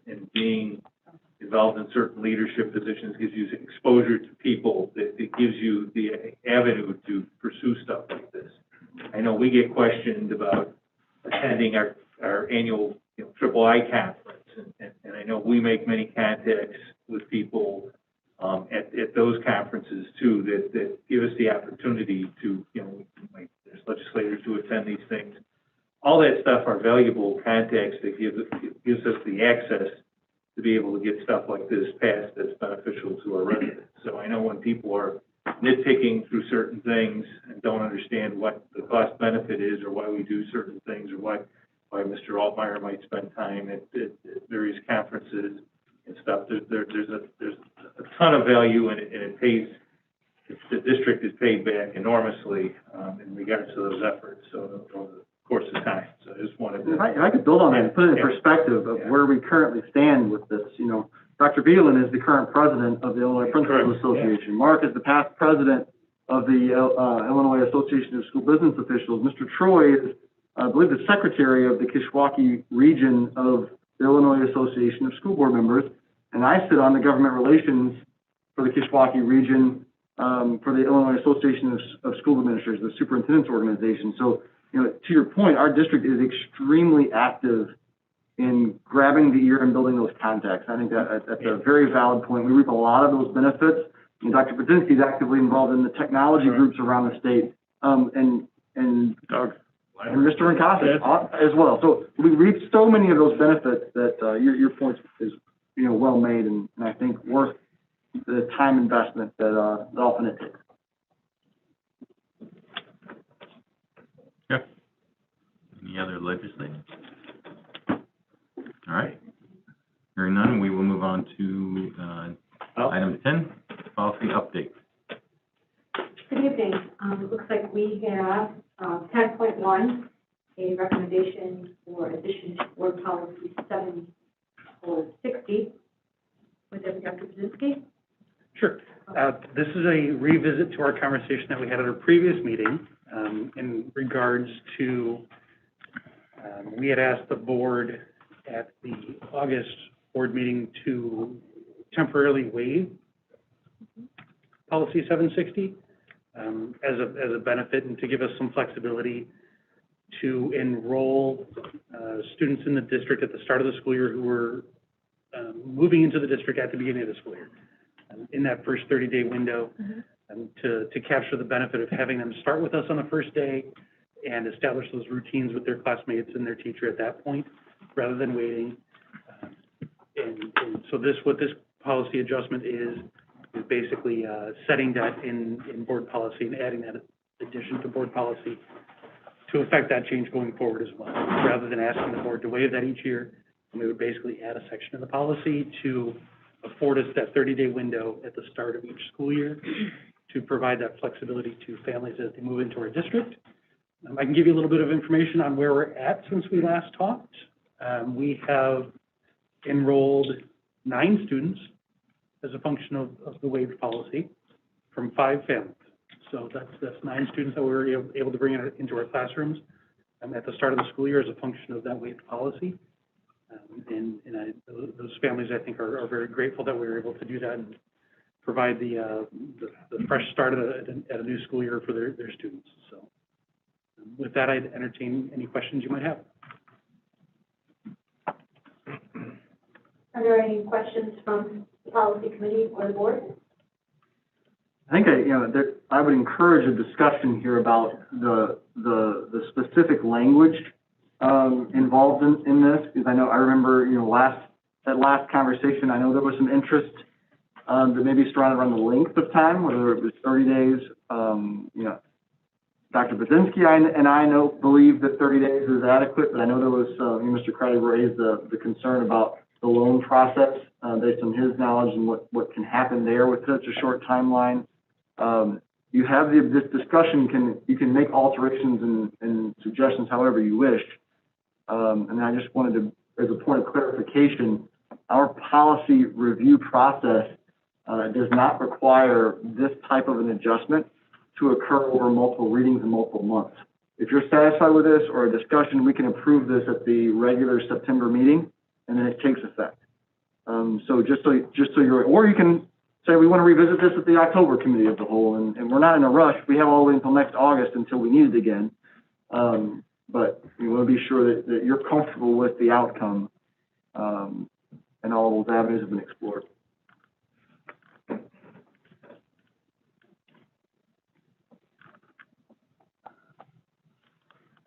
and being involved in certain leadership positions gives you exposure to people, that it gives you the avenue to pursue stuff like this. I know we get questioned about attending our annual, Triple I conference, and I know we make many contacts with people at those conferences too, that give us the opportunity to, there's legislators who attend these things. All that stuff are valuable contacts that gives us the access to be able to get stuff like this passed that's beneficial to our residents. So I know when people are nitpicking through certain things and don't understand what the cost benefit is, or why we do certain things, or why Mr. Altmeyer might spend time at various conferences and stuff, there's a ton of value, and it pays, the district is paid back enormously in regards to those efforts, so over the course of time. So I just wanted to... If I could build on that and put it in perspective of where we currently stand with this, Dr. Beelen is the current president of the Illinois Principals Association. Mark is the past president of the Illinois Association of School Business Officials. Mr. Troy is, I believe, the secretary of the Kishwaukee region of the Illinois Association of School Board Members, and I sit on the government relations for the Kishwaukee region for the Illinois Association of School Administrators, the superintendent's organization. So, to your point, our district is extremely active in grabbing the ear and building those contacts. I think that's a very valid point. We reap a lot of those benefits. And Dr. Budzinski is actively involved in the technology groups around the state, and Doug. And Mr. Rincasa as well. So we reap so many of those benefits that your point is, well made, and I think worth the time investment that often it takes. Okay. Any other legislators? All right. Hearing none, we will move on to item 10, policy update. Good evening. It looks like we have 10.1, a recommendation for addition to board policy 7/60. Would that be Dr. Budzinski? Sure. This is a revisit to our conversation that we had at our previous meeting in regards to, we had asked the board at the August board meeting to temporarily waive policy 760 as a benefit, and to give us some flexibility to enroll students in the district at the start of the school year who were moving into the district at the beginning of the school year, in that first 30-day window, to capture the benefit of having them start with us on the first day and establish those routines with their classmates and their teacher at that point, rather than waiting. And so what this policy adjustment is basically setting that in board policy and adding that addition to board policy to affect that change going forward as well, rather than asking the board to waive that each year. And we would basically add a section of the policy to afford us that 30-day window at the start of each school year to provide that flexibility to families as they move into our district. I can give you a little bit of information on where we're at since we last talked. We have enrolled 9 students as a function of the waived policy from 5 families. So that's 9 students that we were able to bring into our classrooms at the start of the school year as a function of that waived policy. Those families, I think, are very grateful that we were able to do that and provide the fresh start at a new school year for their students. So with that, I'd entertain any questions you might have. Are there any questions from the policy committee or the board? I think I would encourage a discussion here about the specific language involved in this, because I remember that last conversation, I know there was some interest that maybe surrounded around the length of time, whether it was 30 days. Dr. Budzinski and I believe that 30 days is adequate, but I know there was Mr. Crowley raised the concern about the loan process based on his knowledge and what can happen there with such a short timeline. you have this discussion, you can make alterations and suggestions however you wish. And I just wanted to, as a point of clarification, our policy review process does not require this type of an adjustment to occur over multiple readings and multiple months. If you're satisfied with this or a discussion, we can approve this at the regular September meeting, and then it takes effect. So just so you're, or you can say we want to revisit this at the October committee of the whole, and we're not in a rush. We have all the way until next August until we need it again. But we want to be sure that you're comfortable with the outcome, and all those avenues have been explored.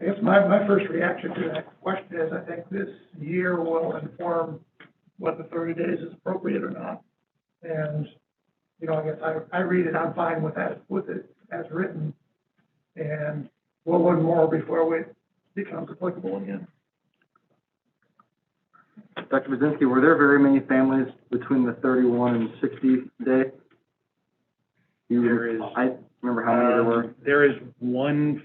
I guess my first reaction to that question is, I think this year will inform whether 30 days is appropriate or not. And, you know, I guess I read it, I'm fine with that, with it as written. And we'll learn more before it becomes applicable again. Dr. Brzezinski, were there very many families between the 31 and 60 day? There is. I remember how many there were. There is one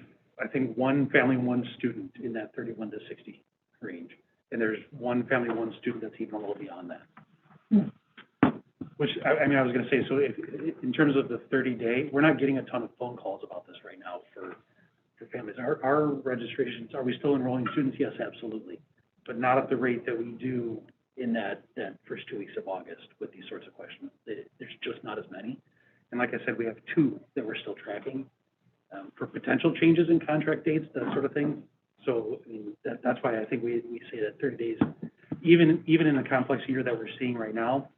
family, one student in that 31 to 60 range. And there's one family, one student that's even a little beyond that. Which, I mean, I was gonna say, so if, in terms of the 30-day, we're not getting a ton of phone calls about this right now for families. Our registrations, are we still enrolling students? Yes, absolutely. But not at the rate that we do in that first 2 weeks of August with these sorts of questions. There's just not as many. And like I said, we have 2 that we're still tracking for potential changes in contract dates, that sort of thing. So, I mean, that's why I think we say that 30 days, even in a complex year that we're seeing right now,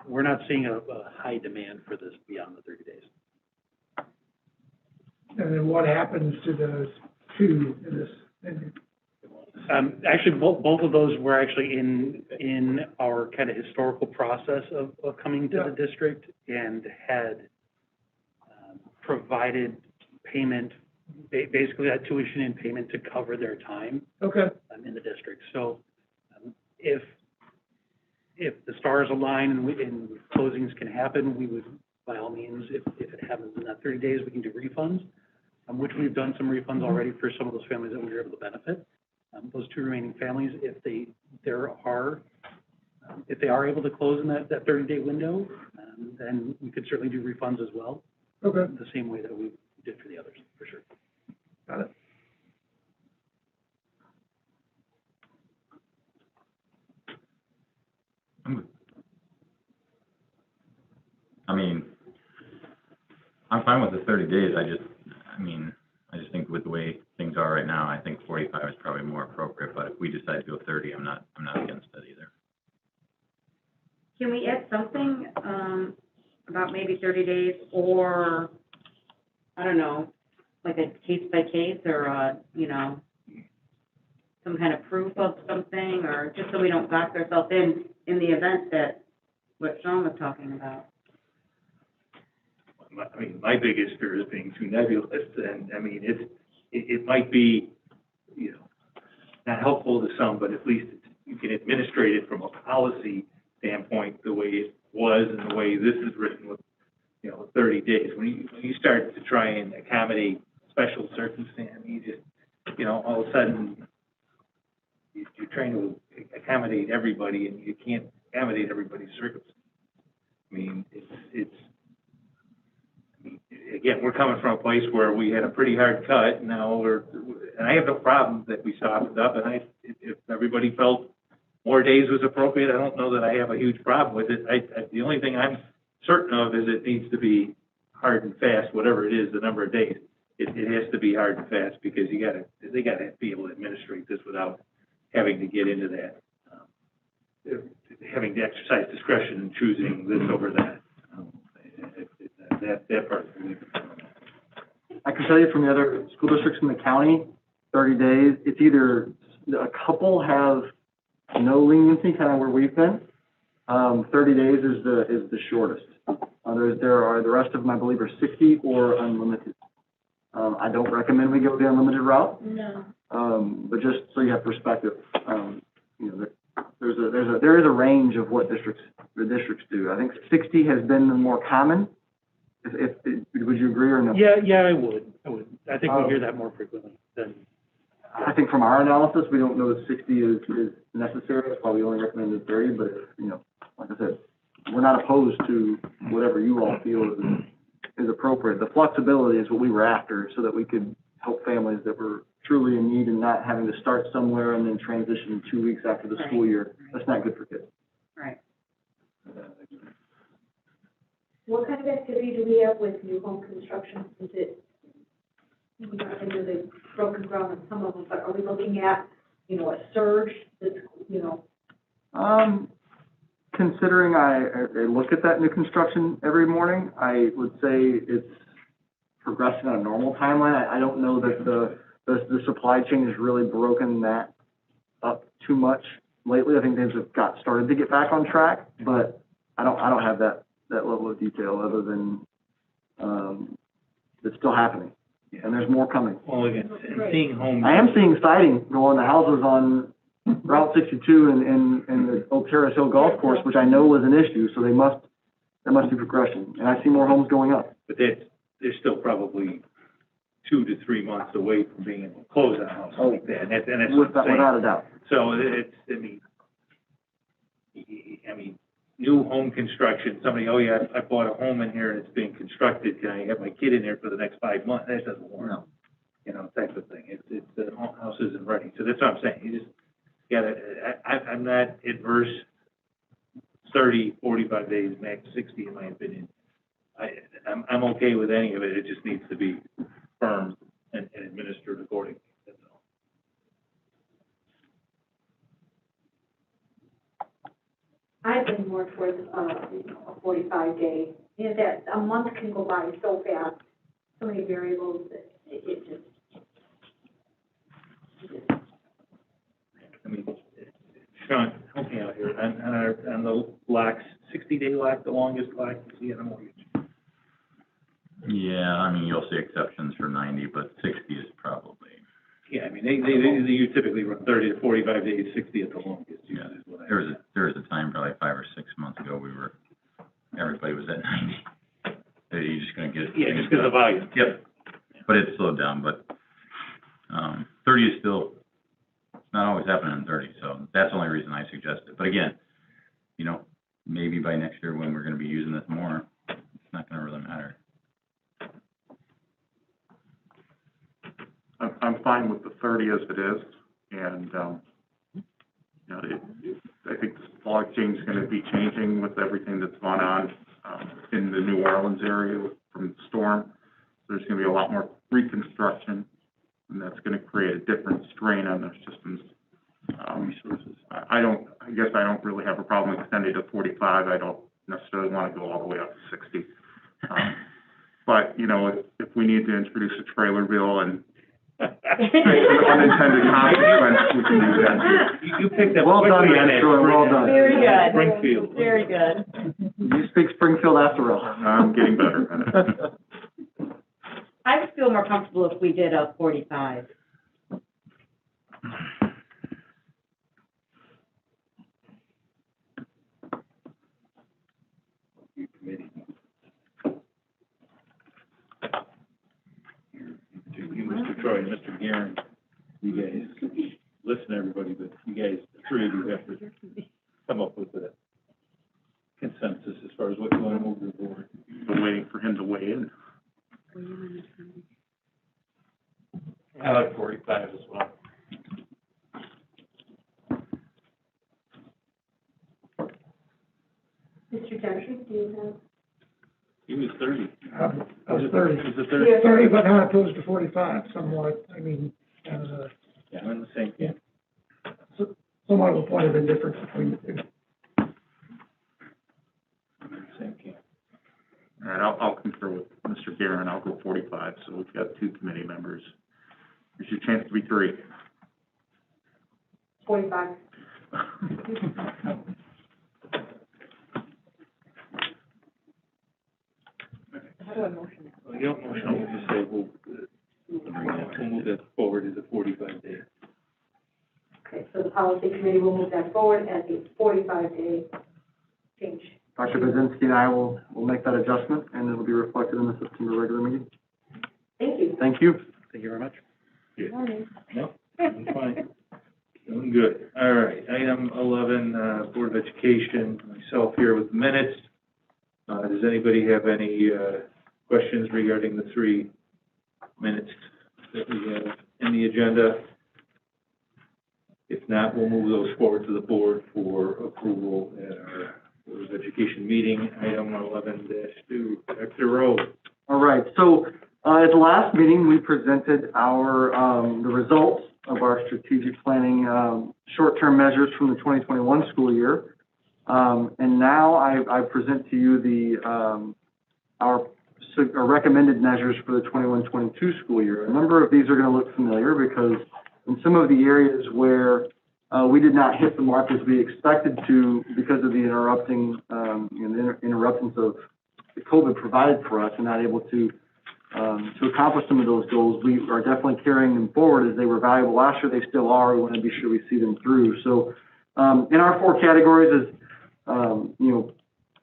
we're not seeing a high demand for this beyond the 30 days. And then what happens to those 2 in this? Actually, both of those were actually in our kind of historical process of coming to the district and had provided payment, basically that tuition and payment to cover their time. Okay. In the district. So if the stars align and closings can happen, we would, by all means, if it happens in that 30 days, we can do refunds, which we've done some refunds already for some of those families that we were able to benefit. Those 2 remaining families, if they are able to close in that 30-day window, then we could certainly do refunds as well. Okay. The same way that we did for the others, for sure. Got it. I mean, I'm fine with the 30 days. I just think with the way things are right now, I think 45 is probably more appropriate. But if we decide to go 30, I'm not against that either. Can we add something, about maybe 30 days or, I don't know, like a case by case or, you know, some kind of proof of something, or just so we don't box ourselves in the event that what Sean was talking about? I mean, my biggest fear is being too nebulous, and I mean, it might be, you know, not helpful to some, but at least you can administrate it from a policy standpoint the way it was and the way this is written with, you know, 30 days. When you start to try and accommodate special circumstance, you just, you know, all of a sudden you're trying to accommodate everybody, and you can't accommodate everybody's circumstances. I mean, again, we're coming from a place where we had a pretty hard cut. And I have no problem that we softened up. And if everybody felt more days was appropriate, I don't know that I have a huge problem with it. The only thing I'm certain of is it needs to be hard and fast, whatever it is, the number of days. It has to be hard and fast, because they gotta be able to administrate this without having to get into that, having to exercise discretion in choosing this over that. That part. I can tell you from the other school districts in the county, 30 days, it's either a couple have no leniency, kind of where we've been. 30 days is the shortest. The rest of them, I believe, are 60 or unlimited. I don't recommend we go the unlimited route. No. But just so you have perspective, you know, there is a range of what the districts do. I think 60 has been the more common. would you agree or no? Yeah, I would. I think we hear that more frequently than, I think from our analysis, we don't know that 60 is necessary, that's why we only recommended 30, but, you know, like I said, we're not opposed to whatever you all feel is appropriate. The flexibility is what we were after, so that we could help families that were truly in need and not having to start somewhere and then transition 2 weeks after the school year. That's not good for kids. Right. What kind of activity do we have with new home construction? Is it, I know they've broken ground on some of them, but are we looking at, a surge that's, Considering I look at that new construction every morning, I would say it's progressing on a normal timeline. I don't know that the supply chain has really broken that up too much lately. I think things have started to get back on track, but I don't have that level of detail other than, it's still happening. And there's more coming. Well, again, and seeing homes. I am seeing siding go on the houses on Route 62 and the Oak Terrace Hill Golf Course, which I know was an issue, so that must be progression. And I see more homes going up. But they're still probably 2 to 3 months away from being able to close on a house like that, and that's what I'm saying. Without a doubt. So it's, I mean, new home construction, somebody, oh yeah, I bought a home in here and it's being constructed, can I have my kid in there for the next 5 months? That doesn't work. No. Type of thing. It's the house isn't ready. So that's what I'm saying. You just gotta, I'm not adverse 30, 45 days, max 60 in my opinion. I'm okay with any of it. It just needs to be firm and administered accordingly. That's all. I've been more towards, a 45-day, that a month can go by so fast, so many variables, that it just. I mean, Sean, help me out here. On the locks, 60-day lock, the longest lock you see on a mortgage. Yeah, I mean, you'll see exceptions for 90, but 60 is probably, Yeah, I mean, you typically run 30 to 45 days, 60 at the longest. yeah. There was a time, probably 5 or 6 months ago, everybody was at 90. You're just gonna get. Yeah, just because of volume. Yep, but it's slowed down, but, 30 is still, it's not always happening in 30, so that's the only reason I suggest it. But again, maybe by next year when we're gonna be using this more, it's not gonna really matter. I'm fine with the 30 as it is, and, I think the supply chain is gonna be changing with everything that's gone on, in the New Orleans area from the storm. There's gonna be a lot more reconstruction, and that's gonna create a different strain on their systems, resources. I guess I don't really have a problem extending to 45. I don't necessarily wanna go all the way up to 60. But, if we need to introduce a trailer bill and unintended consequence, we can do that. You picked up. Well done, man, Troy, well done. Very good. Springfield. Very good. You speak Springfield after all. I'm getting better at it. I would feel more comfortable if we did a 45. Committee. You, Mr. Troy, and Mr. Guerin, you guys, listen, everybody, but you guys, the three of you have to come up with a consensus as far as what you want to move to the board. I'm waiting for him to weigh in. I like 45 as well. Mr. Darcy, do you have? He was 30. I was 30. He was a 30. 30, but not opposed to 45, somewhat, kind of Yeah, I'm in the same camp. somewhat of a point of indifference between the two. I'm in the same camp. All right, I'll confer with Mr. Guerin. I'll go 45, so we've got 2 committee members. There's your chance to be 3. 45. How do I motion it? Well, you don't motion, we'll just say we'll move that forward as a 45-day. Okay, so the policy committee will move that forward as a 45-day change Dr. Budzinski and I will make that adjustment, and it'll be reflected in the September regular meeting. Thank you. Thank you. Thank you very much. No, I'm fine. Doing good. All right, item 11, Board of Education, myself here with the minutes. Does anybody have any, questions regarding the 3 minutes that we have in the agenda? If not, we'll move those forward to the board for approval at our Board of Education meeting. Item 11-2, Dr. Rowe. All right, so, at the last meeting, we presented our, the results of our strategic planning, short-term measures from the 2021 school year. And now I present to you our recommended measures for the 21-22 school year. A number of these are going to look familiar because in some of the areas where we did not hit the mark as we expected to because of the interruptions of the COVID provided for us and not able to accomplish some of those goals, we are definitely carrying them forward as they were valuable last year. They still are. We want to be sure we see them through. So in our 4 categories is,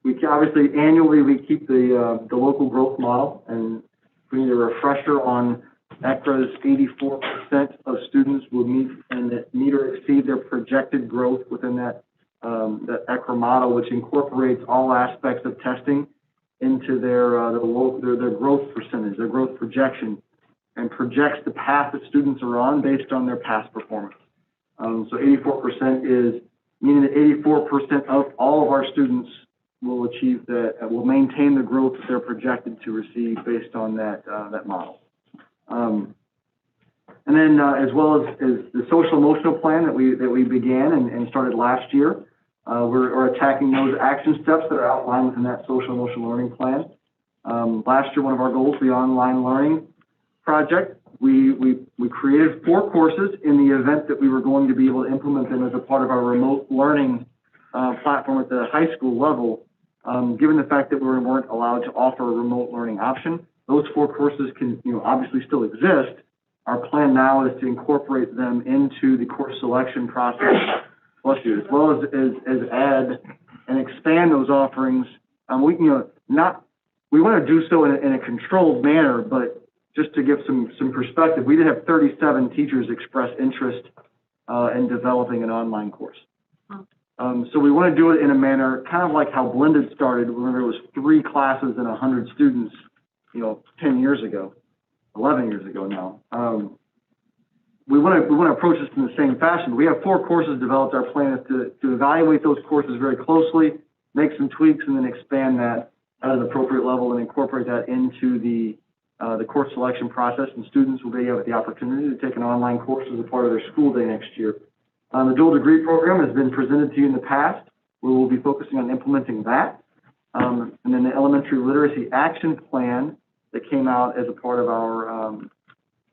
we obviously annually we keep the local growth model, and we need a refresher on ECRA's 84% of students will meet or exceed their projected growth within that ECRA model, which incorporates all aspects of testing into their growth percentage, their growth projection, and projects the path that students are on based on their past performance. So 84% is meaning that 84% of all of our students will achieve will maintain the growth that they're projected to receive based on that model. And then as well as the social emotional plan that we began and started last year. We're attacking those action steps that are outlined within that social emotional learning plan. Last year, one of our goals, the online learning project, we created 4 courses in the event that we were going to be able to implement them as a part of our remote learning platform at the high school level. Given the fact that we weren't allowed to offer a remote learning option, those 4 courses can obviously still exist. Our plan now is to incorporate them into the course selection process, as well as add and expand those offerings. We want to do so in a controlled manner, but just to give some perspective, we did have 37 teachers express interest in developing an online course. So we want to do it in a manner kind of like how Blended started. Remember, it was 3 classes and 100 students, 10 years ago, 11 years ago now. We want to approach this in the same fashion. We have 4 courses developed. Our plan is to evaluate those courses very closely, make some tweaks, and then expand that at an appropriate level and incorporate that into the course selection process. And students will be able the opportunity to take an online course as a part of their school day next year. The dual degree program has been presented to you in the past. We will be focusing on implementing that. And then the elementary literacy action plan that came out as a part of our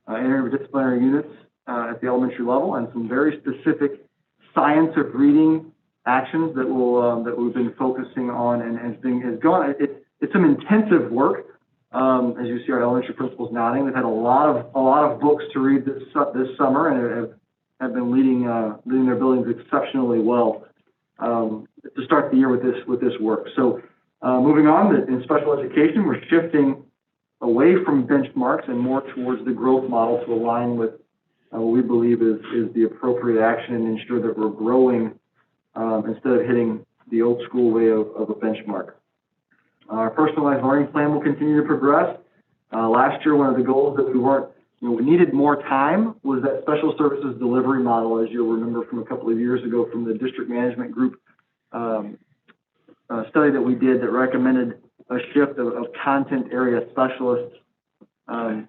interdisciplinary units at the elementary level, and some very specific science of reading actions that we've been focusing on and has gone. It's some intensive work. As you see, our elementary principals nodding. They've had a lot of books to read this summer, and have been leading their buildings exceptionally well to start the year with this work. So moving on, in special education, we're shifting away from benchmarks and more towards the growth model to align with what we believe is the appropriate action and ensure that we're growing instead of hitting the old school way of a benchmark. Our personalized learning plan will continue to progress. Last year, one of the goals that we needed more time was that special services delivery model, as you'll remember from a couple of years ago from the district management group study that we did that recommended a shift of content area specialists and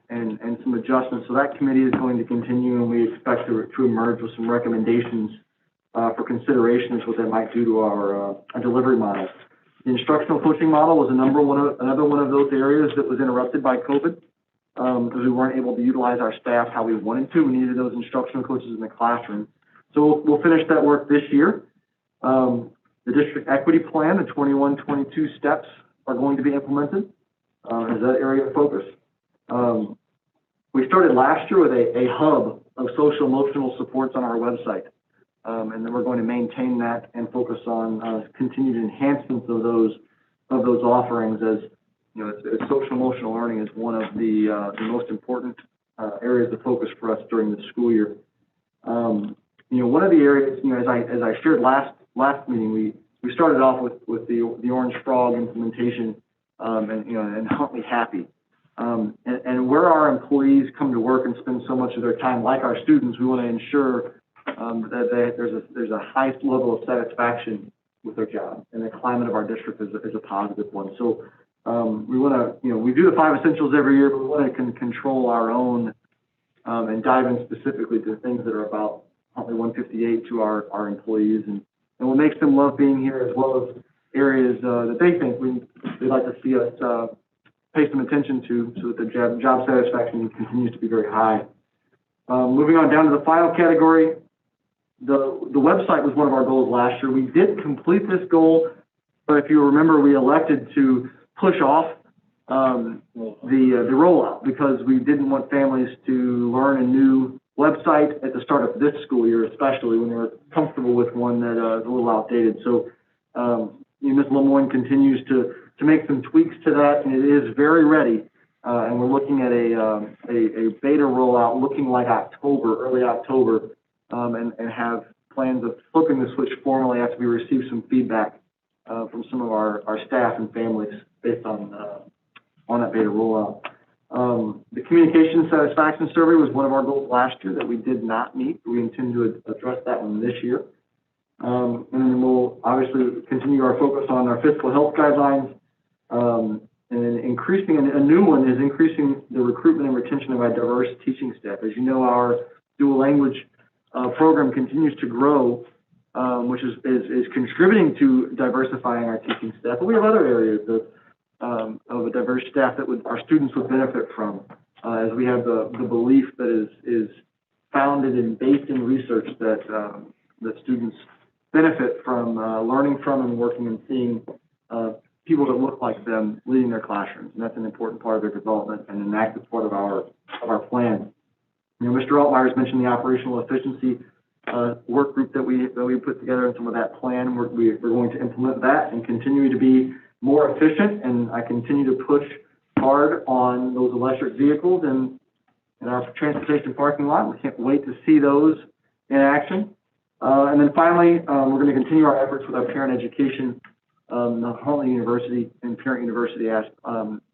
some adjustments. So that committee is going to continue, and we expect to emerge with some recommendations for consideration as what that might do to our delivery model. The instructional coaching model was another one of those areas that was interrupted by COVID because we weren't able to utilize our staff how we wanted to. We needed those instructional coaches in the classroom. So we'll finish that work this year. The district equity plan, the 21-22 steps are going to be implemented as that area of focus. We started last year with a hub of social emotional supports on our website. And then we're going to maintain that and focus on, continued enhancements of those offerings as, you know, social emotional learning is one of the most important, areas of focus for us during the school year. You know, one of the areas, you know, as I shared last meeting, we started off with the Orange Frog implementation, and, you know, and Huntley Happy. And where our employees come to work and spend so much of their time, like our students, we want to ensure that there's a highest level of satisfaction with their job, and the climate of our district is a positive one. So we want to, you know, we do the 5 essentials every year, but we want to control our own and dive in specifically to things that are about Huntley 158 to our employees, and what makes them love being here, as well as areas that they think they'd like to see us pay some attention to, so that the job satisfaction continues to be very high. Moving on down to the final category, the website was one of our goals last year. We did complete this goal, but if you remember, we elected to push off the rollout because we didn't want families to learn a new website at the start of this school year, especially when they were comfortable with one that is a little outdated. So Ms. Lemoyne continues to make some tweaks to that, and it is very ready. And we're looking at a beta rollout looking like early October, and have plans of flipping the switch formally after we receive some feedback from some of our staff and families based on that beta rollout. The communication satisfaction survey was one of our goals last year that we did not meet. We intend to address that one this year. And then we'll obviously continue our focus on our fiscal health guidelines. And then a new one is increasing the recruitment and retention of our diverse teaching staff. As you know, our dual language program continues to grow, which is contributing to diversifying our teaching staff. But we have other areas of a diverse staff that our students would benefit from, as we have the belief that is founded and based in research that students benefit from learning from and working and seeing people that look like them leading their classrooms, and that's an important part of their development and an active part of our plan. You know, Mr. Altmeier's mentioned the operational efficiency work group that we put together, and some of that plan. We're going to implement that and continue to be more efficient, and I continue to push hard on those electric vehicles and in our transportation parking lot. We can't wait to see those in action. And then finally, we're going to continue our efforts with our parent education, the Huntley University and Parent University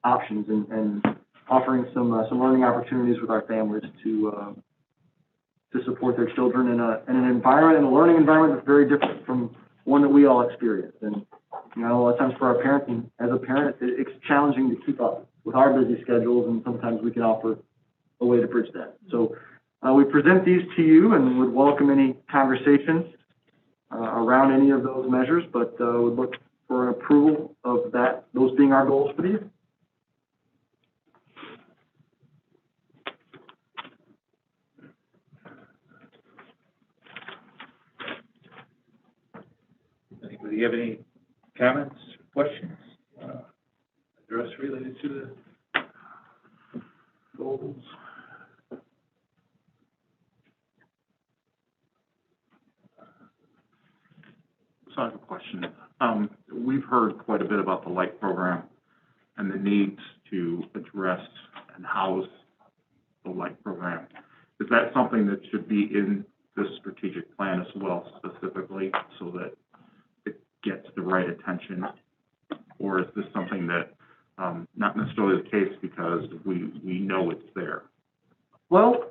options, and offering some learning opportunities with our families to support their children in an environment, in a learning environment that's very different from one that we all experience. And you know, a lot of times for our parents, and as a parent, it's challenging to keep up with our busy schedules, and sometimes we can offer a way to bridge that. So we present these to you and would welcome any conversations around any of those measures, but would look for an approval of that, those being our goals for the year. Anybody have any comments, questions, address related to the goals? So I have a question. We've heard quite a bit about the LIGHT program and the needs to address and house the LIGHT program. Is that something that should be in this strategic plan as well, specifically, so that it gets the right attention? Or is this something that, not necessarily the case because we know it's there? Well,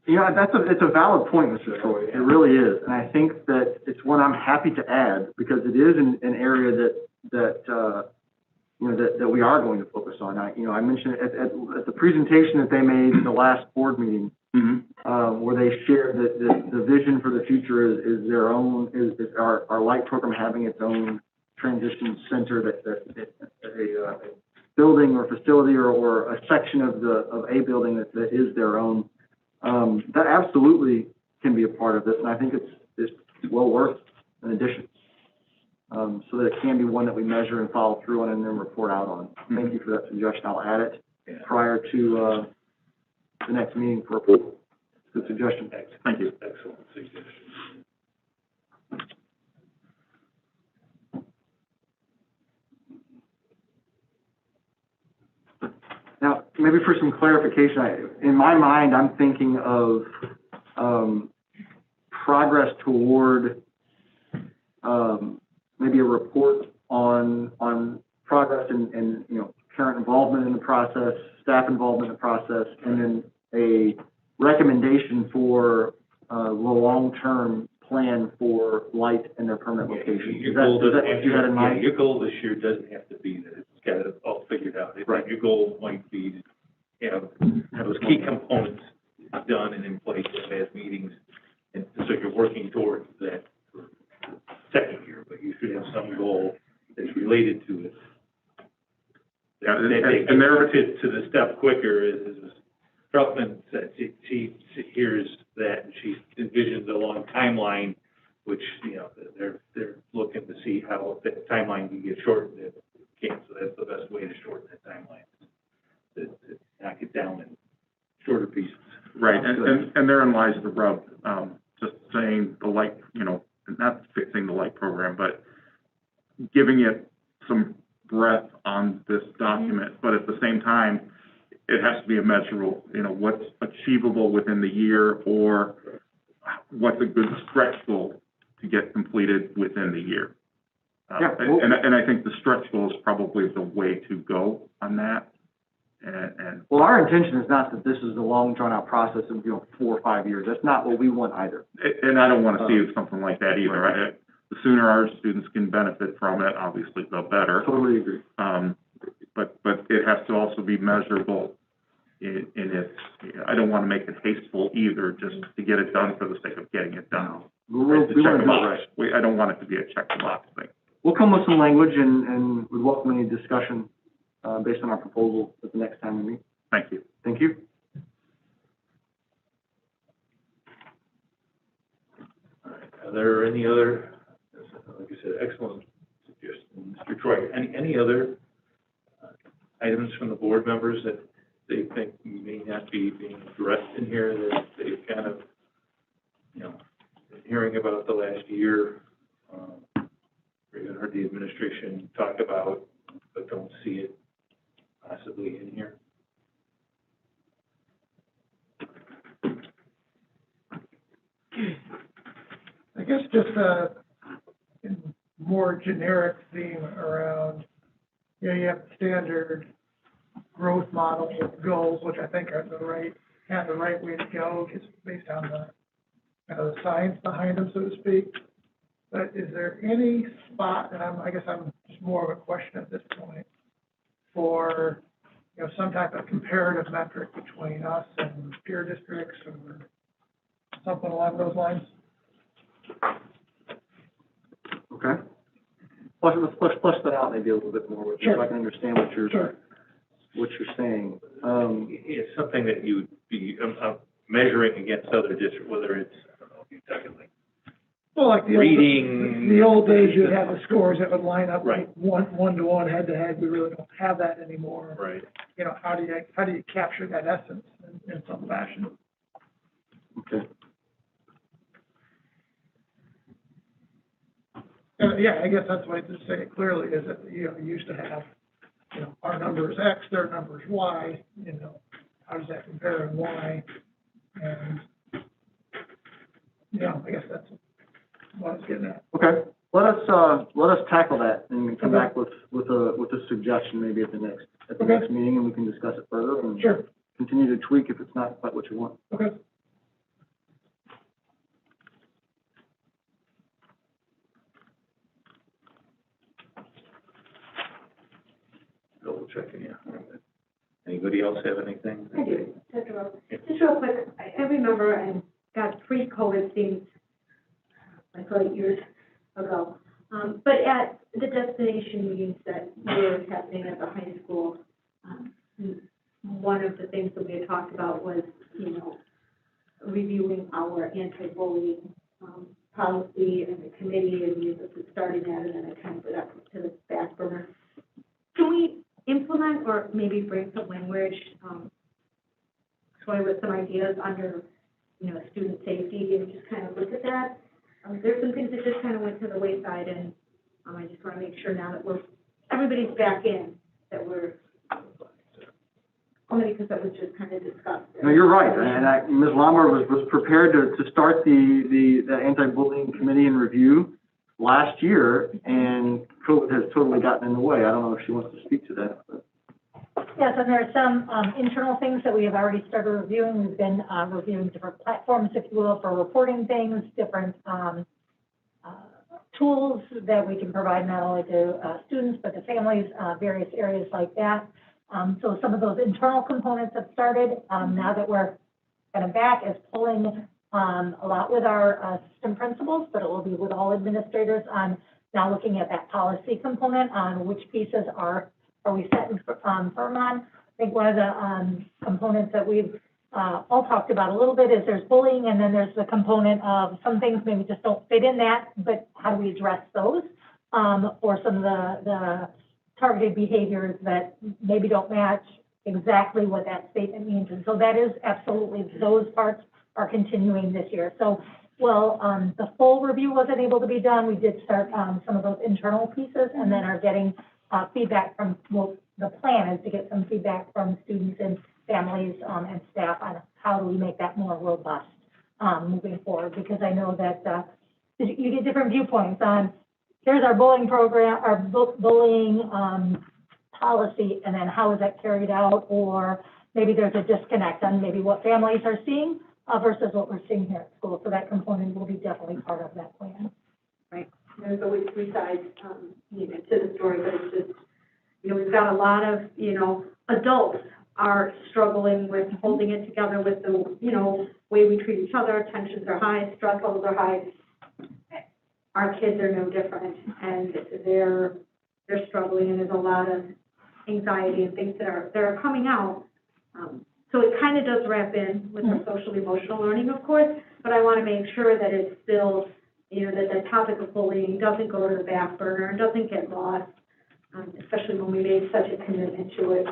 yeah, it's a valid point, Mr. Troy. It really is, and I think that it's one I'm happy to add because it is an area that we are going to focus on. I mentioned at the presentation that they made in the last board meeting, where they shared that the vision for the future is their own, is our LIGHT program having its own transition center, that a building or facility or a section of a building that is their own. That absolutely can be a part of this, and I think it's well worth an addition, so that it can be one that we measure and follow through on and then report out on. Thank you for that suggestion. I'll add it prior to the next meeting for approval. Good suggestion. Thank you. Excellent suggestion. Now, maybe for some clarification, in my mind, I'm thinking of, progress toward, maybe a report on progress and, you know, parent involvement in the process, staff involvement in the process, and then a recommendation for, the long-term plan for light and their permanent location. Is that what you had in mind? Your goal this year doesn't have to be that it's got it all figured out. Right. Your goal might be to have those key components done and in place as meetings, and so you're working towards that for the second year, but you should have some goal that's related to it. And there to the step quicker is Troutman said, she hears that, and she envisions a long timeline, which, you know, they're looking to see how that timeline can get shortened if it can, so that's the best way to shorten that timeline, to knock it down in shorter pieces. Right, and therein lies the rub, just saying the light, you know, not fixing the light program, but giving it some breadth on this document, but at the same time, it has to be a measurable, you know, what's achievable within the year, or what's a good stretch goal to get completed within the year. And I think the stretch goal is probably the way to go on that. And Well, our intention is not that this is a long, drawn-out process of, you know, 4 or 5 years. That's not what we want either. and I don't want to see something like that either. The sooner our students can benefit from it, obviously, the better. Totally agree. But it has to also be measurable in its, I don't want to make it hasteful either, just to get it done for the sake of getting it done. We want to do it right. I don't want it to be a check the box thing. We'll come with some language and would welcome any discussion, based on our proposal at the next time we meet. Thank you. Thank you. All right, are there any other, like I said, excellent suggestion, Mr. Troy, any other items from the board members that they think may not be being addressed in here, that they've kind of, you know, been hearing about the last year, or even heard the administration talk about, but don't see it possibly in here? I guess just a more generic theme around, you know, you have standard growth model goals, which I think are have the right way to go, just based on the, kind of the science behind them, so to speak. But is there any spot, and I guess I'm just more of a question at this point, for, you know, some type of comparative metric between us and peer districts or something along those lines? Okay. Let's flesh that out maybe a little bit more, so I can understand what you're saying. It's something that you would be measuring against other districts, whether it's, I don't know, if you're talking like Well, like reading. the old days, you'd have the scores that would line up Right. one to one, head to head. We really don't have that anymore. Right. You know, how do you capture that essence in some fashion? Okay. Yeah, I guess that's why to say it clearly is that, you know, you used to have, you know, our number is X, their number is Y, you know, how does that compare and why? And, yeah, I guess that's what I was getting at. Okay. Let us tackle that and come back with a suggestion maybe at the next meeting, and we can discuss it further and continue to tweak if it's not quite what you want. Okay. Double checking, yeah. Anybody else have anything? I do, just real quick, I remember, and got pre-COVID things, like 8 years ago, but at the destination meetings that were happening at the high school, one of the things that we had talked about was, you know, reviewing our anti-bullying policy and the committee, and we were starting that, and then I kind of put that to the back burner. Can we implement or maybe bring some language, with some ideas under, you know, student safety, and just kind of look at that? there's some things that just kind of went to the wayside, and, I just want to make sure now that everybody's back in, that we're, only because that was just kind of discussed. No, you're right, and Ms. Lombard was prepared to start the anti-bullying committee and review last year, and COVID has totally gotten in the way. I don't know if she wants to speak to that, but. Yes, and there are some internal things that we have already started reviewing. We've been reviewing different platforms, if you will, for reporting things, different tools that we can provide not only to students, but to families, various areas like that. So some of those internal components have started. Now that we're kind of back, is pulling a lot with our system principals, but it will be with all administrators on now looking at that policy component on which pieces are we set in firm on. I think one of the components that we've all talked about a little bit is there's bullying, and then there's the component of some things maybe just don't fit in that, but how do we address those? Or some of the targeted behaviors that maybe don't match exactly what that statement means. And so that is absolutely, those parts are continuing this year. So, well, the full review wasn't able to be done. We did start some of those internal pieces, and then are getting feedback from, well, the plan is to get some feedback from students and families and staff on how do we make that more robust moving forward, because I know that you get different viewpoints on, here's our bullying program, our bullying policy, and then how is that carried out, or maybe there's a disconnect on maybe what families are seeing versus what we're seeing here at school. So that component will be definitely part of that plan. Right. There's always three sides, to the story, but it's just, we've got a lot of, adults are struggling with holding it together with the, way we treat each other. Tensions are high, stress levels are high. Our kids are no different, and they're struggling, and there's a lot of anxiety and things that are coming out. So it kind of does wrap in with our social emotional learning, of course, but I want to make sure that it's still, that the topic of bullying doesn't go to the back burner and doesn't get lost, especially when we made such a commitment to it,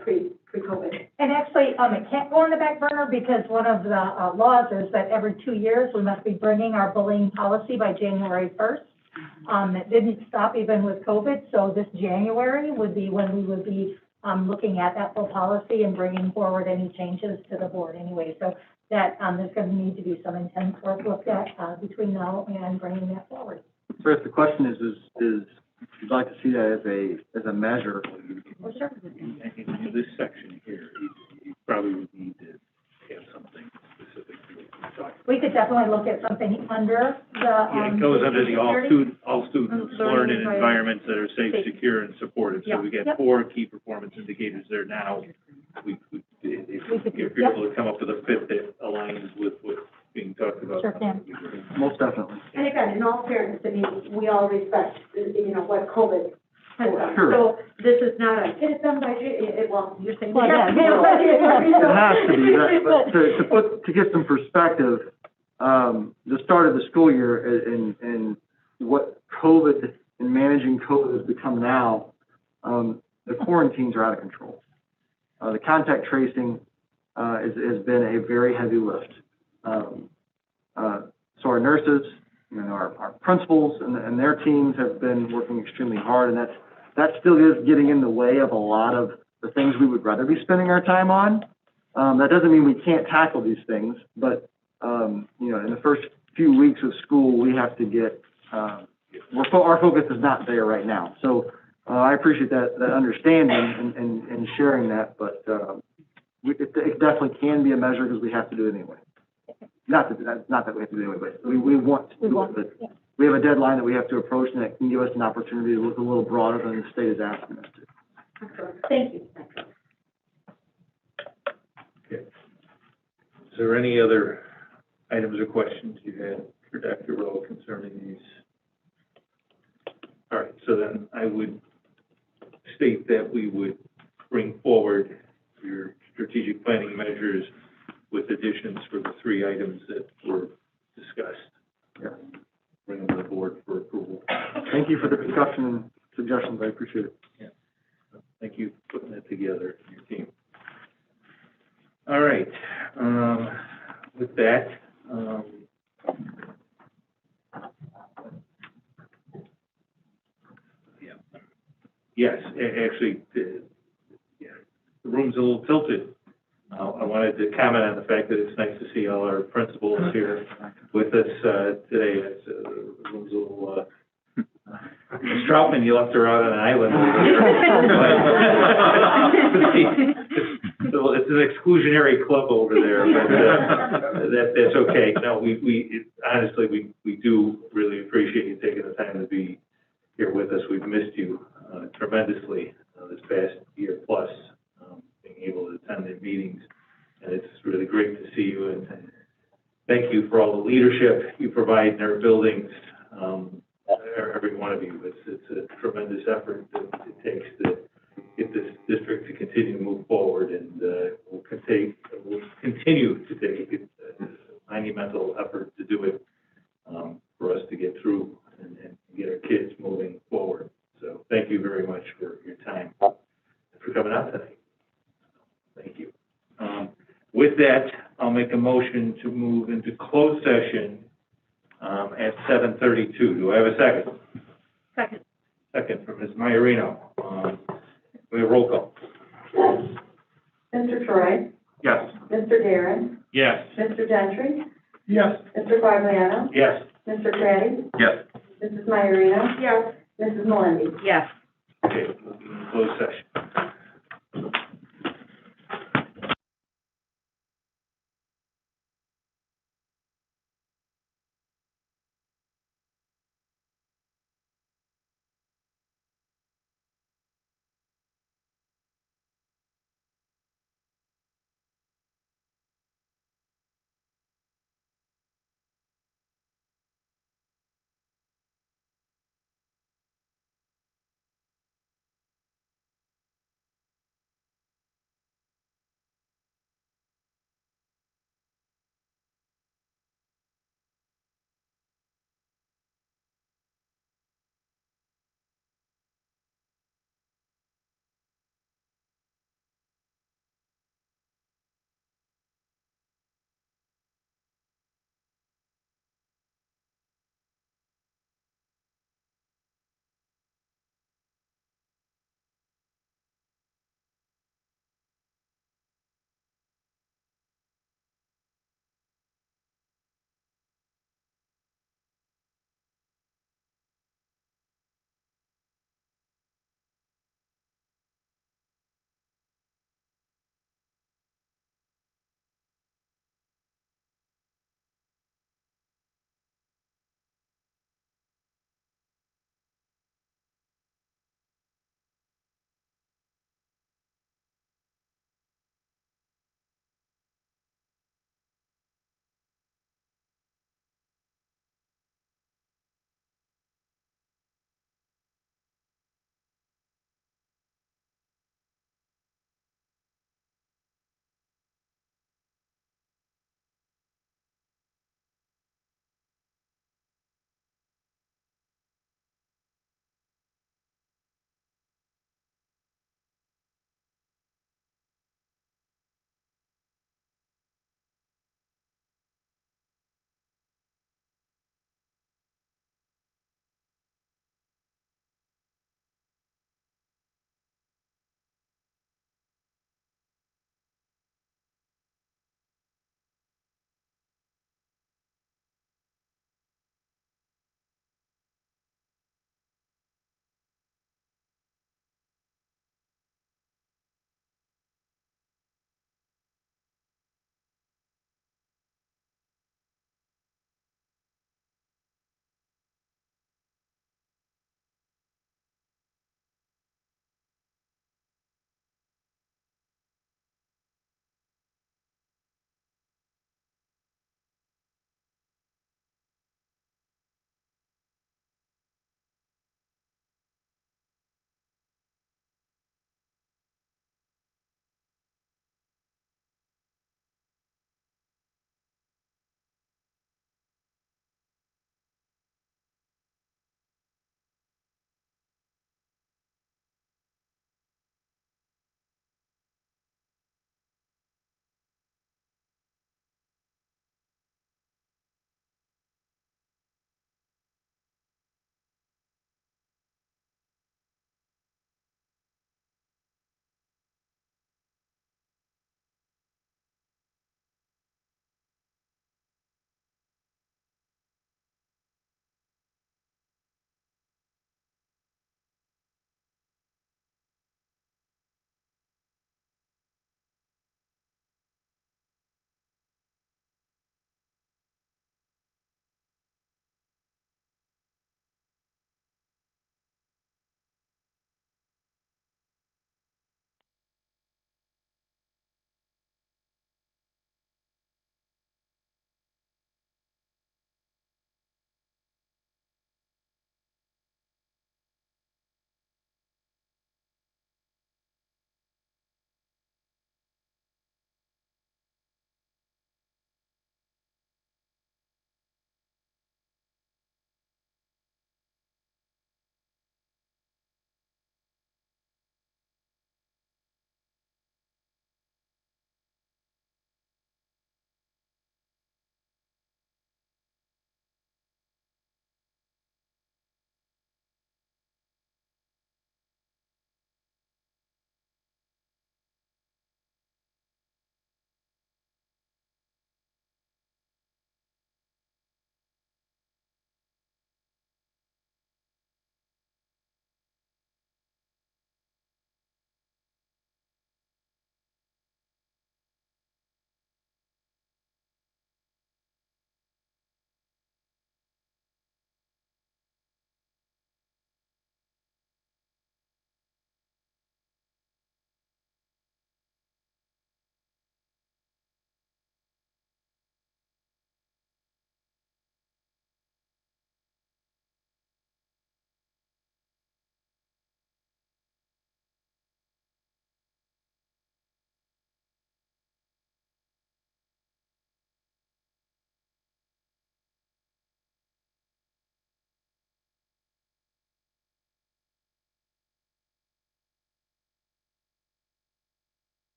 pre-COVID. And actually, it can't go on the back burner because one of the laws is that every 2 years, we must be bringing our bullying policy by January 1st. It didn't stop even with COVID, so this January would be when we would be looking at that full policy and bringing forward any changes to the board anyway. So that there's going to need to be some intense work looked at between now and bringing that forward. So if the question is you'd like to see that as a measure. Well, sure. In this section here, you probably would need to have something specific to talk about. We could definitely look at something under the. Yeah, it goes under the all students learn in Learning environments that are safe, secure, and supportive. So we get 4 key performance indicators there now. If you're able to come up with a fifth that aligns with what's being talked about. Sure can. Most definitely. And again, in all fairness, we all respect, what COVID has done. Sure. So this is not a, get it done by, well, you're saying. Well, yeah. It has to be, but to get some perspective, the start of the school year and what COVID and managing COVID has become now, the quarantines are out of control. The contact tracing has been a very heavy lift. So our nurses, our principals and their teams have been working extremely hard, and that still is getting in the way of a lot of the things we would rather be spending our time on. That doesn't mean we can't tackle these things, but in the first few weeks of school, we have to get our focus is not there right now. So I appreciate that understanding and sharing that, but it definitely can be a measure because we have to do it anyway. Not that we have to do it anyway, but we want to do it, but we have a deadline that we have to approach, and that can give us an opportunity to look a little broader than the state is asking us to. Excellent. Thank you. Okay. Is there any other items or questions you had for Dr. Rowe concerning these? All right, so then I would state that we would bring forward your strategic planning measures with additions for the 3 items that were discussed. Yeah. Bring them to the board for approval. Thank you for the discussion and suggestions. I appreciate it. Yeah. Thank you for putting that together, your team. All right. With that, Yes, actually, yeah, the room's a little tilted. I wanted to comment on the fact that it's nice to see all our principals here with us, today. It's, the room's a little, Ms. Troutman, you left her out on an island over there. It's an exclusionary club over there, but, that's okay. No, honestly, we do really appreciate you taking the time to be here with us. We've missed you, tremendously, this past year plus, being able to attend the meetings. And it's really great to see you, and thank you for all the leadership you provide in our buildings, every one of you. It's a tremendous effort that it takes to get this district to continue to move forward, and we'll continue to take a monumental effort to do it, for us to get through and get our kids moving forward. So thank you very much for your time and for coming out tonight. Thank you. With that, I'll make a motion to move into closed session at 7:32. Do I have a second? Second. Second from Ms. Maiorino. We have roll call. Mr. Troy? Yes. Mr. Darren? Yes. Mr. Gentry? Yes. Mr. Quagliano? Yes. Mr. Traddy? Yes. Mrs. Maiorino? Yes. Mrs. Melendi? Yes. Okay, we'll be in closed session.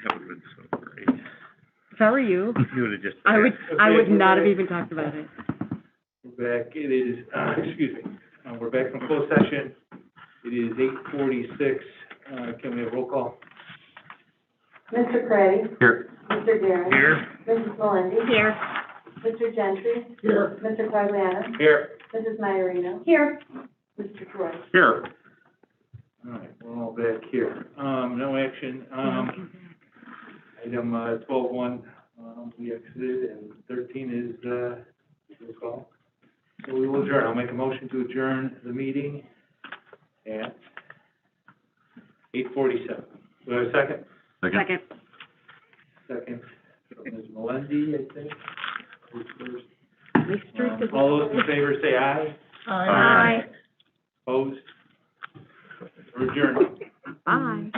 That would've been so great. If I were you, You would've just. I would Okay, not have we're even talked about it. back, it is, excuse me, we're back from closed session. It is 8:46, can we have roll call? Mr. Craddy? Here. Mr. Garrett? Here. Mrs. Melendi? Here. Mr. Gentry? Here. Mr. Quagliano? Here. Mrs. Maiorino? Here. Mr. Troy? Here. All right, we're all back here. No action, item, 12-1, we exited, and 13 is, roll call. So we will adjourn, I'll make a motion to adjourn the meeting at 8:47. Do I have a second? Second. Second, from Ms. Melendi, I think. Who's first? Mr. All those in favor say aye. Aye. Opposed? We're adjourned. Bye.